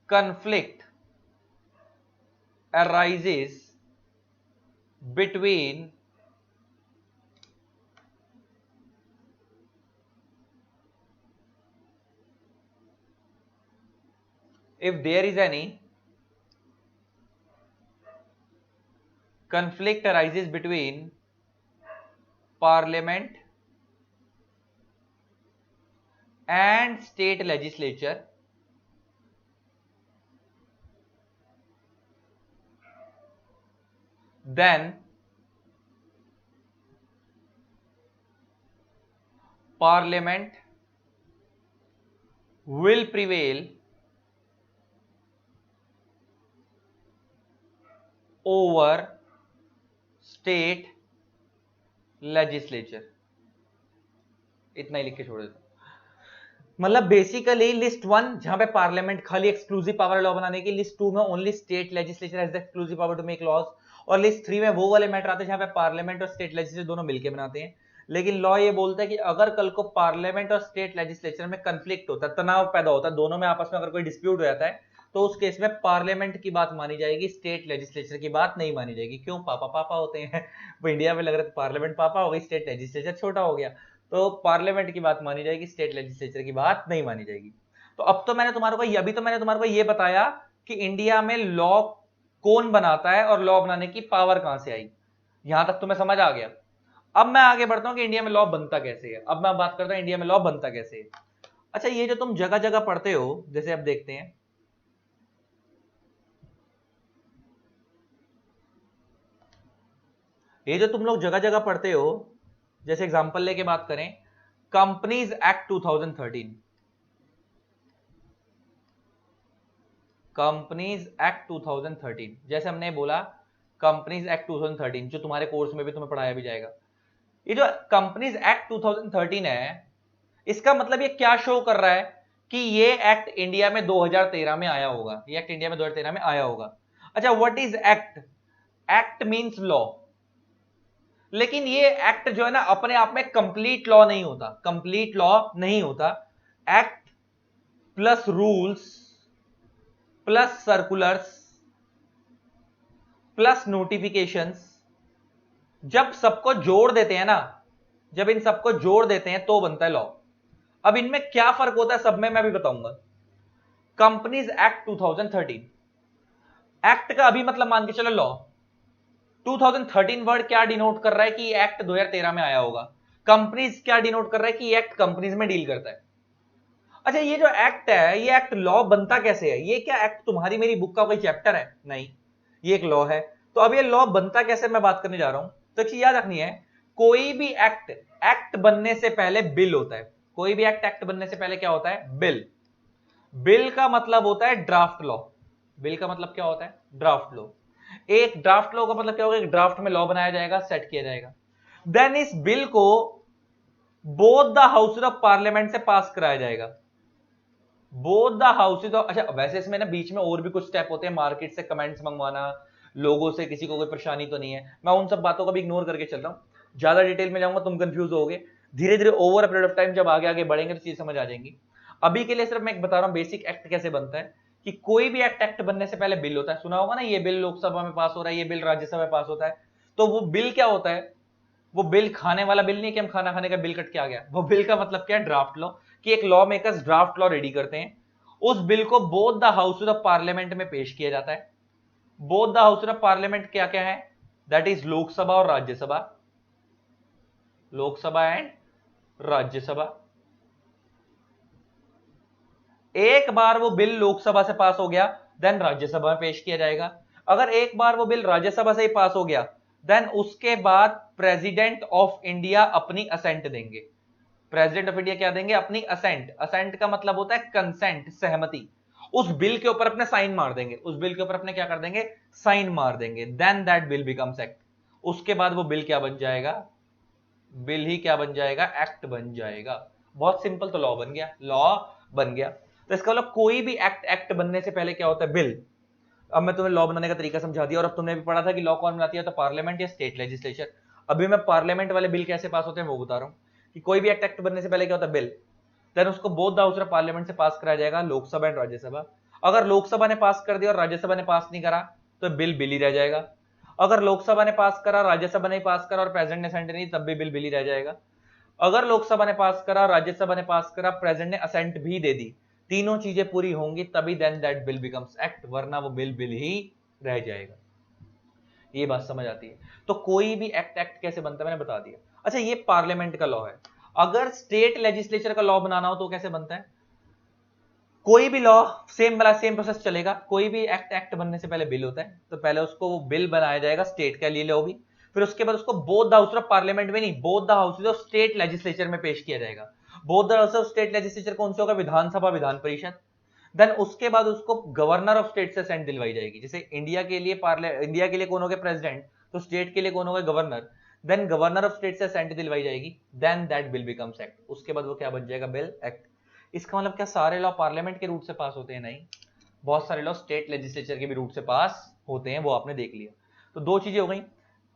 conflict arises between if there is any conflict arises between parliament and state legislature, then parliament will prevail over state legislature। इतना ही लिख के छोड़ देता हूं। मतलब बेसिकली लिस्ट 1 जहां पे पार्लियामेंट खाली एक्सक्लूसिव पावर लॉ बनाने की, लिस्ट 2 में only state legislature has the exclusive power to make laws, और लिस्ट 3 में वो वाले मैटर आते हैं जहां पे पार्लियामेंट और स्टेट लेजिस्लेचर दोनों मिलकर बनाते हैं। लेकिन लॉ ये बोलता है कि अगर कल को पार्लियामेंट और स्टेट लेजिस्लेचर में कंफ्लिक्ट होता है, तनाव पैदा होता है, दोनों में आपस में अगर कोई डिस्प्यूट हो जाता है, तो उस केस में पार्लियामेंट की बात मानी जाएगी, स्टेट लेजिस्लेचर की बात नहीं मानी जाएगी। क्यों? पापा पापा होते हैं। वो इंडिया में लग रहा है पार्लियामेंट पापा हो गई, स्टेट लेजिस्लेचर छोटा हो गया, तो पार्लियामेंट की बात मानी जाएगी, स्टेट लेजिस्लेचर की बात नहीं मानी जाएगी। तो अब तो मैंने तुम्हारे को अभी तो मैंने तुम्हारे को ये बताया कि इंडिया में लॉ कौन बनाता है और लॉ बनाने की पावर कहां से आई, यहां तक तुम्हें समझ आ गया। अब मैं आगे बढ़ता हूं कि इंडिया में लॉ बनता कैसे है। अब मैं बात करता हूं इंडिया में लॉ बनता कैसे है। अच्छा, ये जो तुम जगह जगह पढ़ते हो, जैसे अब देखते हैं, ये जो तुम लोग जगह जगह पढ़ते हो, जैसे एग्जांपल लेके बात करें, कंपनीज एक्ट 2013, कंपनीज एक्ट 2013, जैसे हमने बोला कंपनीज एक्ट 2013, जो तुम्हारे कोर्स में भी तुम्हें पढ़ाया भी जाएगा। ये जो कंपनीज एक्ट 2013 है, इसका मतलब ये क्या शो कर रहा है कि ये एक्ट इंडिया में 2013 में आया होगा, ये एक्ट इंडिया में 2013 में आया होगा। अच्छा, what is act? Act means law, लेकिन ये एक्ट जो है ना अपने आप में कंप्लीट लॉ नहीं होता, कंप्लीट लॉ नहीं होता। Act plus rules plus circulars plus notifications, जब सबको जोड़ देते हैं ना, जब इन सबको जोड़ देते हैं तो बनता है लॉ। अब इनमें क्या फर्क होता है सब में मैं भी बताऊंगा। कंपनीज एक्ट 2013, एक्ट का अभी मतलब मान के चलो लॉ। 2013 वर्ड क्या डिनोट कर रहा है कि ये एक्ट 2013 में आया होगा। कंपनीज क्या डिनोट कर रहा है कि ये एक्ट कंपनीज में डील करता है। अच्छा, ये जो एक्ट है, ये एक्ट लॉ बनता कैसे है? ये क्या एक्ट तुम्हारी मेरी बुक का कोई चैप्टर है? नहीं, ये एक लॉ है। तो अब ये लॉ बनता कैसे मैं बात करने जा रहा हूं। तो एक चीज याद रखनी है, कोई भी एक्ट बनने से पहले बिल होता है। कोई भी एक्ट बनने से पहले क्या होता है? बिल। बिल का मतलब होता है ड्राफ्ट लॉ। बिल का मतलब क्या होता है? Draft law. एक ड्राफ्ट लॉ का मतलब क्या होगा? एक ड्राफ्ट में लॉ बनाया जाएगा, सेट किया जाएगा। देन इस बिल को both the houses of parliament से पास कराया जाएगा। बोथ द हाउसेज ऑफ, अच्छा वैसे इसमें ना बीच में और भी कुछ स्टेप होते हैं, मार्केट से कमेंट्स मंगवाना, लोगों से किसी को कोई परेशानी तो नहीं है, मैं उन सब बातों को भी इग्नोर करके चल रहा हूं। ज्यादा डिटेल में जाऊंगा तुम कंफ्यूज होगे, धीरे धीरे over a period of time जब आगे आगे बढ़ेंगे तो चीज समझ आ जाएंगी। अभी के लिए सिर्फ मैं एक बता रहा हूं बेसिक एक्ट कैसे बनता है, कि कोई भी एक्ट बनने से पहले बिल होता है। सुना होगा ना, ये बिल लोकसभा में पास हो रहा है, ये बिल राज्यसभा में पास होता है। तो वो बिल क्या होता है? वो बिल खाने वाला बिल नहीं कि हम खाना खाने का बिल कट के आ गया। वो बिल का मतलब क्या है? ड्राफ्ट लॉ, कि एक law makers draft law ready करते हैं, उस बिल को both the houses of parliament में पेश किया जाता है। Both the houses of parliament क्या क्या है? दैट इज लोकसभा और राज्यसभा, लोकसभा एंड राज्यसभा। एक बार वो बिल लोकसभा से पास हो गया, देन राज्यसभा में पेश किया जाएगा। अगर एक बार वो बिल राज्यसभा से ही पास हो गया, देन उसके बाद प्रेसिडेंट ऑफ इंडिया अपनी असेंट देंगे। प्रेसिडेंट ऑफ इंडिया क्या देंगे? अपनी असेंट। असेंट का मतलब होता है कंसेंट, सहमति। उस बिल के ऊपर अपने साइन मार देंगे, उस बिल के ऊपर अपने क्या कर देंगे? साइन मार देंगे। Then that bill becomes act. उसके बाद वो बिल क्या बन जाएगा? बिल ही क्या बन जाएगा? एक्ट बन जाएगा। बहुत सिंपल, तो लॉ बन गया, लॉ बन गया। तो इसका मतलब कोई भी एक्ट बनने से पहले क्या होता है? बिल। अब मैं तुम्हें लॉ बनाने का तरीका समझा दिया, और अब तुमने भी पढ़ा था कि लॉ कौन बनाती है, तो पार्लियामेंट या स्टेट लेजिस्लेचर। अभी मैं पार्लियामेंट वाले बिल कैसे पास होते हैं वो बता रहा हूं, कि कोई भी एक्ट बनने से पहले क्या होता है? बिल। देन उसको both the house of parliament से पास कराया जाएगा, लोकसभा एंड राज्यसभा। अगर लोकसभा ने पास कर दिया और राज्यसभा ने पास नहीं करा, तो बिल ही रह जाएगा। अगर लोकसभा ने पास करा, राज्यसभा ने पास करा और प्रेसिडेंट ने असेंट नहीं, तब भी बिल ही रह जाएगा। अगर लोकसभा ने पास करा, राज्यसभा ने पास करा, प्रेसिडेंट ने असेंट भी दे दी, तीनों चीजें पूरी होंगी तभी then that bill becomes act, वरना वो बिल ही रह जाएगा। ये बात समझ आती है? तो कोई भी एक्ट कैसे बनता है मैंने बता दिया। अच्छा, ये पार्लियामेंट का लॉ है। अगर स्टेट लेजिस्लेचर का लॉ बनाना हो तो कैसे बनता है? कोई भी लॉ सेम प्रोसेस चलेगा। कोई भी एक्ट बनने से पहले बिल होता है, तो पहले उसको वो बिल बनाया जाएगा स्टेट के लिए लॉ भी, फिर उसके बाद उसको both the house of parliament में नहीं, both the houses of state legislature में पेश किया जाएगा। Both the house of state legislature कौन से होगा? विधानसभा, विधान परिषद। देन उसके बाद उसको गवर्नर ऑफ स्टेट से असेंट दिलवाई जाएगी। जैसे इंडिया के लिए कौन हो गया? प्रेसिडेंट। तो स्टेट के लिए कौन हो गया? Governor. Then governor of state से असेंट दिलवाई जाएगी, then that bill becomes act. उसके बाद वो क्या बन जाएगा? Bill, act. इसका मतलब क्या सारे लॉ पार्लियामेंट के रूट से पास होते हैं? नहीं, बहुत सारे लॉ स्टेट लेजिस्लेचर के भी रूट से पास होते हैं, वो आपने देख लिया। तो दो चीजें हो गई।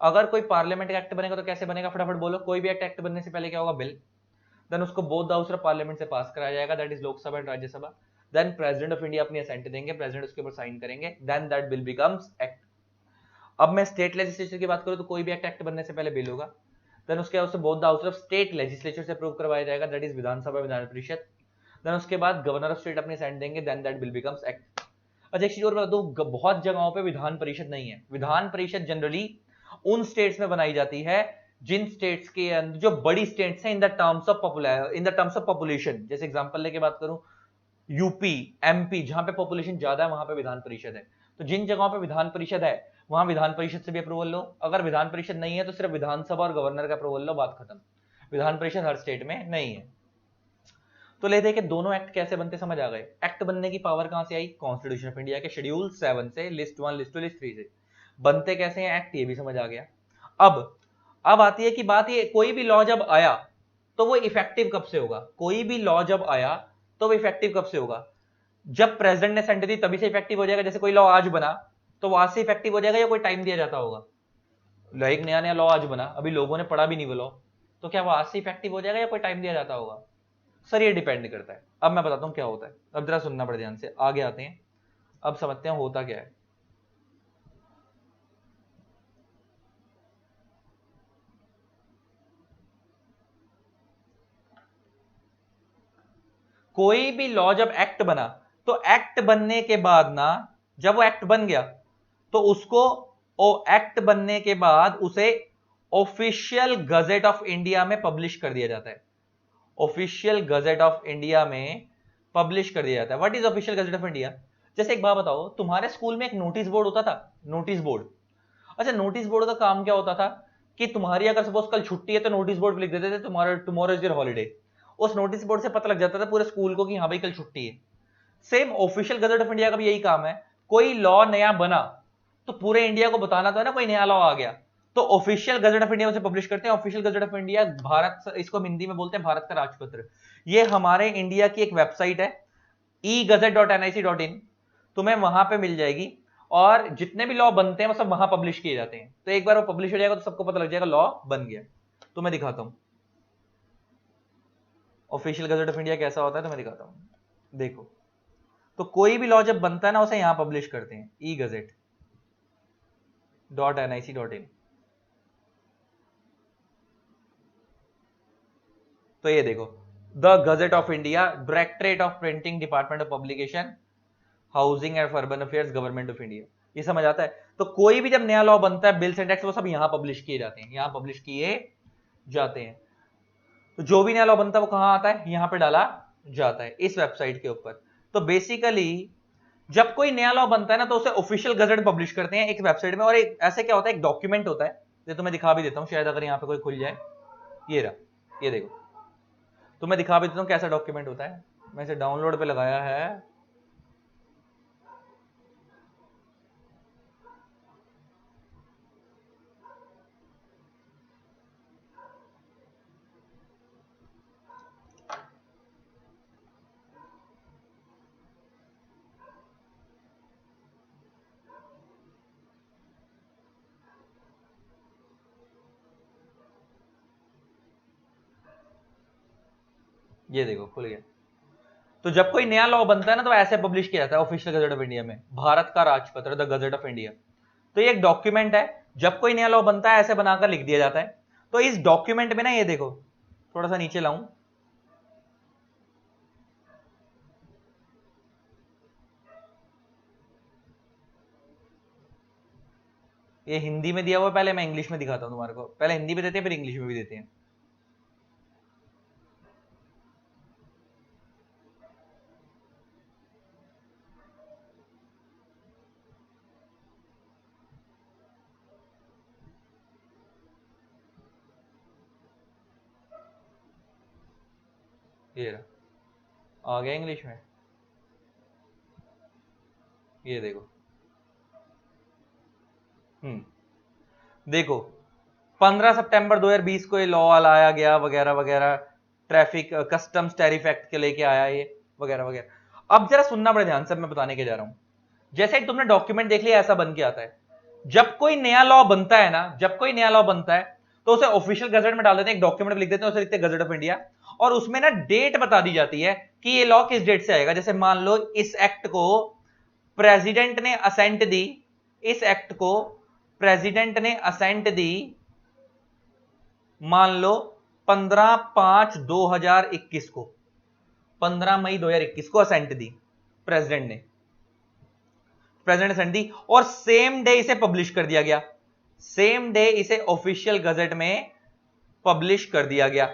अगर कोई पार्लियामेंट का एक्ट बनेगा तो कैसे बनेगा? फटाफट बोलो। कोई भी एक्ट बनने से पहले क्या होगा? बिल। देन उसको both the house of parliament से पास कराया जाएगा, that is Lok Sabha and Rajya Sabha. Then president of India अपनी असेंट देंगे, प्रेसिडेंट उसके ऊपर साइन करेंगे, then that bill becomes act. अब मैं स्टेट लेजिस्लेचर की बात करूं तो कोई भी एक्ट बनने से पहले बिल होगा, देन उसके बाद both the house of state legislature से अप्रूव करवाया जाएगा, that is Vidhan Sabha, Vidhan Parishad. Then उसके बाद गवर्नर ऑफ स्टेट अपनी साइन देंगे, then that bill becomes act. अच्छा, एक चीज और बता दो, बहुत जगहों पे विधान परिषद नहीं है। विधान परिषद जनरली उन स्टेट्स में बनाई जाती है जिन स्टेट्स के अंदर जो बड़ी स्टेट्स हैं in the terms of population. जैसे एग्जांपल लेके बात करूं, यूपी, एमपी, जहां पे पॉपुलेशन ज्यादा है वहां पे विधान परिषद है। तो जिन जगहों पे विधान परिषद है वहां विधान परिषद से भी अप्रूवल लो। अगर विधान परिषद नहीं है तो सिर्फ विधानसभा और गवर्नर का अप्रूवल लो, बात खत्म। विधान परिषद हर स्टेट में नहीं है। तो ले देखे दोनों एक्ट कैसे बनते समझ आ गए। एक्ट बनने की पावर कहां से आई? कॉन्स्टिट्यूशन ऑफ इंडिया के शेड्यूल 7 से, लिस्ट 1, लिस्ट 2, लिस्ट 3 से। बनते कैसे हैं एक्ट, ये भी समझ आ गया। अब आती है कि बात, ये कोई भी लॉ जब आया तो वो इफेक्टिव कब से होगा? कोई भी लॉ जब आया तो वो इफेक्टिव कब से होगा? जब प्रेसिडेंट ने सेंड दी तभी से इफेक्टिव हो जाएगा। जैसे कोई लॉ आज बना तो वो आज से इफेक्टिव हो जाएगा या कोई टाइम दिया जाता होगा? लाइक नया नया लॉ आज बना, अभी लोगों ने पढ़ा भी नहीं वो लॉ, तो क्या वो आज से इफेक्टिव हो जाएगा या कोई टाइम दिया जाता होगा? सर ये डिपेंड करता है। अब मैं बताता हूं क्या होता है, अब जरा सुनना पड़े ध्यान से, आगे आते हैं, अब समझते हैं होता क्या है। कोई भी लॉ जब एक्ट बना तो एक्ट बनने के बाद ना, जब वो एक्ट बन गया तो उसको एक्ट बनने के बाद उसे ऑफिशियल गजेट ऑफ इंडिया में पब्लिश कर दिया जाता है। ऑफिशियल गजेट ऑफ इंडिया में पब्लिश कर दिया जाता है। What is official gazette of India? जैसे एक बात बताओ, तुम्हारे स्कूल में एक नोटिस बोर्ड होता था, नोटिस बोर्ड। अच्छा, नोटिस बोर्ड का काम क्या होता था कि तुम्हारी अगर सपोज कल छुट्टी है तो नोटिस बोर्ड पे लिख देते थे तुम्हारा टुमारो इज योर हॉलीडे। उस नोटिस बोर्ड से पता लग जाता था पूरे स्कूल को कि हाँ भाई कल छुट्टी है। Same official gazette of India का भी यही काम है। कोई लॉ नया बना तो पूरे इंडिया को बताना तो है ना कोई नया लॉ आ गया, तो ऑफिशियल गजेट ऑफ इंडिया उसे पब्लिश करते हैं। Official gazette of India Bharat, इसको हम हिंदी में बोलते हैं भारत का राजपत्र। ये हमारे इंडिया की एक वेबसाइट है egazette.nic.in, तुम्हें वहां पे मिल जाएगी और जितने भी लॉ बनते हैं वो सब वहां पब्लिश किए जाते हैं। तो एक बार वो पब्लिश हो जाएगा तो सबको पता लग जाएगा लॉ बन गया। तो मैं दिखाता हूं ऑफिशियल गजेट ऑफ इंडिया कैसा होता है, तो मैं दिखाता हूं। देखो, तो कोई भी लॉ जब बनता है ना उसे यहां पब्लिश करते हैं egazette.nic.in। तो ये देखो, the gazette of India, directorate of printing, department of publication, housing and urban affairs, government of India. ये समझ आता है? तो कोई भी जब नया लॉ बनता है, बिल्स एंड एक्ट्स, वो सब यहां पब्लिश किए जाते हैं, यहां पब्लिश किए जाते हैं। तो जो भी नया लॉ बनता है वो कहां आता है? यहां पे डाला जाता है इस वेबसाइट के ऊपर। तो बेसिकली जब कोई नया लॉ बनता है ना तो उसे ऑफिशियल गजेट पब्लिश करते हैं एक वेबसाइट में। और एक ऐसे क्या होता है, एक डॉक्यूमेंट होता है, ये तो मैं दिखा भी देता हूं शायद अगर यहां पे कोई खुल जाए। ये रहा, ये देखो, तो मैं दिखा भी देता हूं कैसा डॉक्यूमेंट होता है। मैं इसे डाउनलोड पे लगाया है। ये देखो खुल गया। तो जब कोई नया लॉ बनता है ना तो ऐसे पब्लिश किया जाता है ऑफिशियल गजेट ऑफ इंडिया में, भारत का राजपत्र, द गजेट ऑफ इंडिया। तो ये एक डॉक्यूमेंट है, जब कोई नया लॉ बनता है ऐसे बनाकर लिख दिया जाता है। तो इस डॉक्यूमेंट में ना, ये देखो, थोड़ा सा नीचे लाऊं, ये हिंदी में दिया हुआ, पहले मैं इंग्लिश में दिखाता हूं तुम्हारे को। पहले हिंदी में देते हैं फिर इंग्लिश में भी देते हैं। ये रहा, आ गया इंग्लिश में, ये देखो। देखो, 15 सितंबर 2020 को ये लॉ लाया गया वगैरह वगैरह, ट्रैफिक कस्टम्स टैरिफ एक्ट के लेके आया ये वगैरह वगैरह। अब जरा सुनना बड़े ध्यान से, मैं बताने के जा रहा हूं। जैसे तुमने डॉक्यूमेंट देख लिया, ऐसा बन के आता है। जब कोई नया लॉ बनता है ना, जब कोई नया लॉ बनता है तो उसे ऑफिशियल गजेट में डाल देते हैं, एक डॉक्यूमेंट में लिख देते हैं, उसे लिखते हैं गजेट ऑफ इंडिया। और उसमें ना डेट बता दी जाती है कि ये लॉ किस डेट से आएगा। जैसे मान लो इस एक्ट को प्रेसिडेंट ने असेंट दी, इस एक्ट को प्रेसिडेंट ने असेंट दी, मान लो 15/5/2021 को, 15 मई 2021 को असेंट दी प्रेसिडेंट ने, प्रेसिडेंट असेंट दी और सेम डे इसे पब्लिश कर दिया गया, सेम डे इसे ऑफिशियल गजेट में पब्लिश कर दिया गया।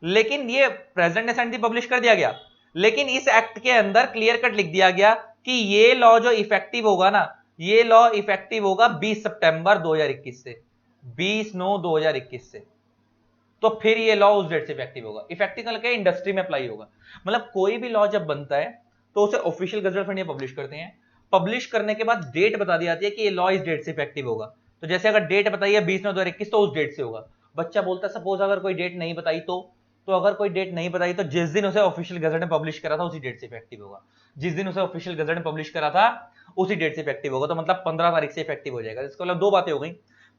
लेकिन ये प्रेसिडेंट ने असेंट दी, पब्लिश कर दिया गया, लेकिन इस एक्ट के अंदर क्लियर कट लिख दिया गया कि ये लॉ जो इफेक्टिव होगा ना, ये लॉ इफेक्टिव होगा 20 सितंबर 2021 से, 20/9/2021 से। तो फिर ये लॉ उस डेट से इफेक्टिव होगा। इफेक्टिव कल के इंडस्ट्री में अप्लाई होगा। मतलब कोई भी लॉ जब बनता है तो उसे official gazette of India publish करते हैं। पब्लिश करने के बाद डेट बता दी जाती है कि ये लॉ इस डेट से इफेक्टिव होगा। तो जैसे अगर डेट बताई है 20/9/2021 तो उस डेट से होगा। बच्चा बोलता है सपोज अगर कोई डेट नहीं बताई तो अगर कोई डेट नहीं बताई तो जिस दिन उसे ऑफिशियल गजट में पब्लिश करा था उसी डेट से इफेक्टिव होगा। जिस दिन उसे ऑफिशियल गजट में पब्लिश करा था उसी डेट से इफेक्टिव होगा। तो मतलब 15 तारीख से इफेक्टिव हो जाएगा। इसका मतलब दो बातें हो गई।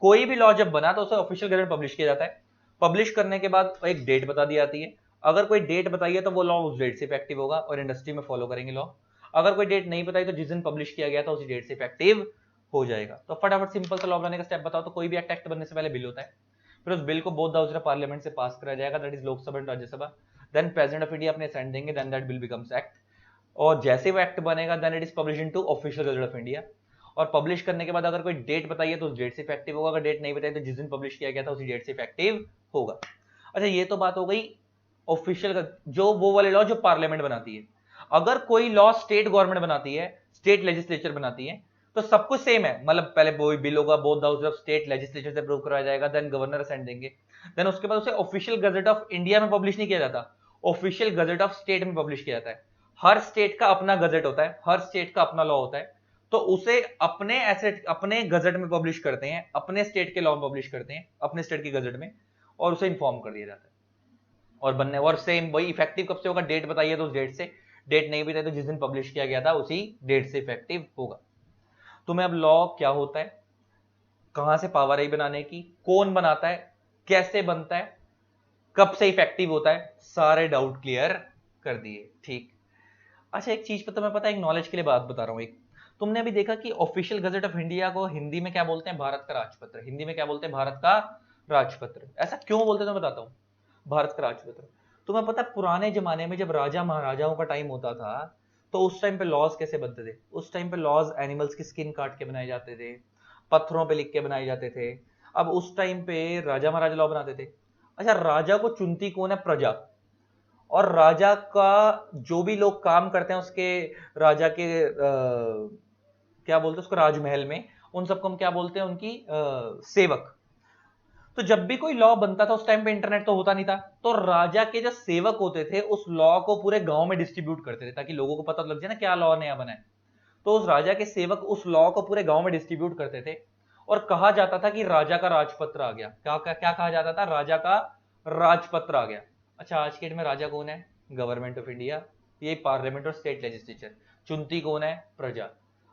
कोई भी लॉ जब बना तो उसे ऑफिशियल गजट पब्लिश किया जाता है। पब्लिश करने के बाद एक डेट बता दी जाती है। अगर कोई डेट बताई है तो वो लॉ उस डेट से इफेक्टिव होगा और इंडस्ट्री में फॉलो करेंगे लॉ। अगर कोई डेट नहीं बताई तो जिस दिन पब्लिश किया गया था उसी डेट से इफेक्टिव हो जाएगा। तो फटाफट सिंपल सा लॉ बनाने का स्टेप बताओ। तो कोई भी एक्ट बनने से पहले बिल होता है, फिर उस बिल को बोथ हाउस ऑफ पार्लियामेंट से पास कराया जाएगा, that is Lok Sabha and Rajya Sabha. Then president of India अपने सेंड देंगे, then that bill becomes act. और जैसे वो एक्ट बनेगा then it is publish into official gazette of India. और पब्लिश करने के बाद अगर कोई डेट बताई है तो उस डेट से इफेक्टिव होगा। अगर डेट नहीं बताई तो जिस दिन पब्लिश किया गया था उसी डेट से इफेक्टिव होगा। अच्छा, ये तो बात हो गई ऑफिशियल जो वो वाले लॉ जो पार्लियामेंट बनाती है। अगर कोई लॉ स्टेट गवर्नमेंट बनाती है, स्टेट लेजिस्लेचर बनाती है, तो सब कुछ सेम है। मतलब पहले कोई बिल होगा, both house of state legislature से अप्रूव कराया जाएगा, देन गवर्नर सेंड देंगे, देन उसके बाद उसे ऑफिशियल गजट ऑफ इंडिया में पब्लिश नहीं किया जाता, ऑफिशियल गजट ऑफ स्टेट में पब्लिश किया जाता है। हर स्टेट का अपना गजट होता है, हर स्टेट का अपना लॉ होता है। तो उसे अपने गजट में पब्लिश करते हैं, अपने स्टेट के लॉ में पब्लिश करते हैं, अपने स्टेट के गजट में, और उसे इन्फॉर्म कर दिया जाता है। और बनने और सेम वही इफेक्टिव कब से होगा, डेट बताइए तो उस डेट से, डेट नहीं बताई तो जिस दिन पब्लिश किया गया था उसी डेट से इफेक्टिव होगा। तुम्हें अब लॉ क्या होता है, कहां से पावर आई बनाने की, कौन बनाता है, कैसे बनता है, कब से इफेक्टिव होता है, सारे डाउट क्लियर कर दिए। ठीक। अच्छा, एक चीज तुम्हें पता है, एक नॉलेज के लिए बात बता रहा हूं। एक तुमने अभी देखा कि ऑफिशियल गजट ऑफ इंडिया को हिंदी में क्या बोलते हैं, भारत का राजपत्र। हिंदी में क्या बोलते हैं, भारत का राजपत्र। ऐसा क्यों बोलते हैं मैं बताता हूं, भारत का राजपत्र। तुम्हें पता है पुराने जमाने में जब राजा महाराजाओं का टाइम होता था तो उस टाइम पे लॉज कैसे बनते थे। उस टाइम पे लॉज एनिमल्स की स्किन काट के बनाए जाते थे, पत्थरों पे लिख के बनाए जाते थे। अब उस टाइम पे राजा महाराजा लॉ बनाते थे। अच्छा, राजा को चुनती कौन है, प्रजा। और राजा का जो भी लोग काम करते हैं उसके, राजा के क्या बोलते हैं उसको, राजमहल में, उन सबको हम क्या बोलते हैं, उनकी सेवक। तो जब भी कोई लॉ बनता था उस टाइम पे इंटरनेट तो होता नहीं था, तो राजा के जो सेवक होते थे उस लॉ को पूरे गांव में डिस्ट्रीब्यूट करते थे ताकि लोगों को पता लग जाए ना क्या लॉ नया बना है। तो उस राजा के सेवक उस लॉ को पूरे गांव में डिस्ट्रीब्यूट करते थे और कहा जाता था कि राजा का राजपत्र आ गया। क्या क्या, क्या कहा जाता था, राजा का राजपत्र आ गया। अच्छा, आज के डेट में राजा कौन है, गवर्नमेंट ऑफ इंडिया। ये पार्लियामेंट और स्टेट लेजिस्लेचर। चुनती कौन है, प्रजा।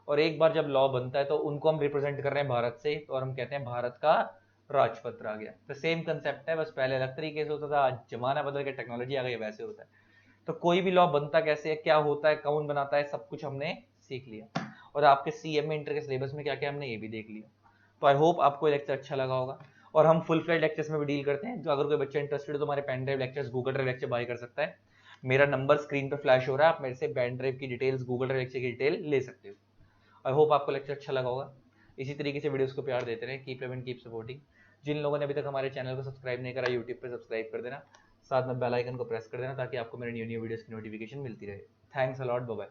और एक बार जब लॉ बनता है तो उनको हम रिप्रेजेंट कर रहे हैं भारत से, तो और हम कहते हैं भारत का राजपत्र आ गया। तो सेम कंसेप्ट है, बस पहले अलग तरीके से होता था, आज जमाना बदल के टेक्नोलॉजी आ गई, वैसे होता है। तो कोई भी लॉ बनता कैसे है, क्या होता है, कौन बनाता है, सब कुछ हमने सीख लिया। और आपके सीएमए इंटर के सिलेबस में क्या क्या हमने ये भी देख लिया। तो आई होप आपको लेक्चर अच्छा लगा होगा। और हम फुल फ्लेज लेक्चर्स में भी डील करते हैं। तो अगर कोई बच्चा इंटरेस्टेड है तो हमारे pen drive lectures, Google drive lecture buy कर सकता है। मेरा नंबर स्क्रीन पर फ्लैश हो रहा है, आप मेरे से पेन ड्राइव की डिटेल्स, गूगल ड्राइव लेक्चर की डिटेल ले सकते हो। आई होप आपको लेक्चर अच्छा लगा होगा। इसी तरीके से वीडियोस को प्यार देते रहें। Keep loving, keep supporting. जिन लोगों ने अभी तक हमारे चैनल को सब्सक्राइब नहीं करा, यूट्यूब पे सब्सक्राइब कर देना, साथ में बेल आइकन को प्रेस कर देना ताकि आपको मेरे न्यू वीडियोस की नोटिफिकेशन मिलती रहे। Thanks a lot, bye bye.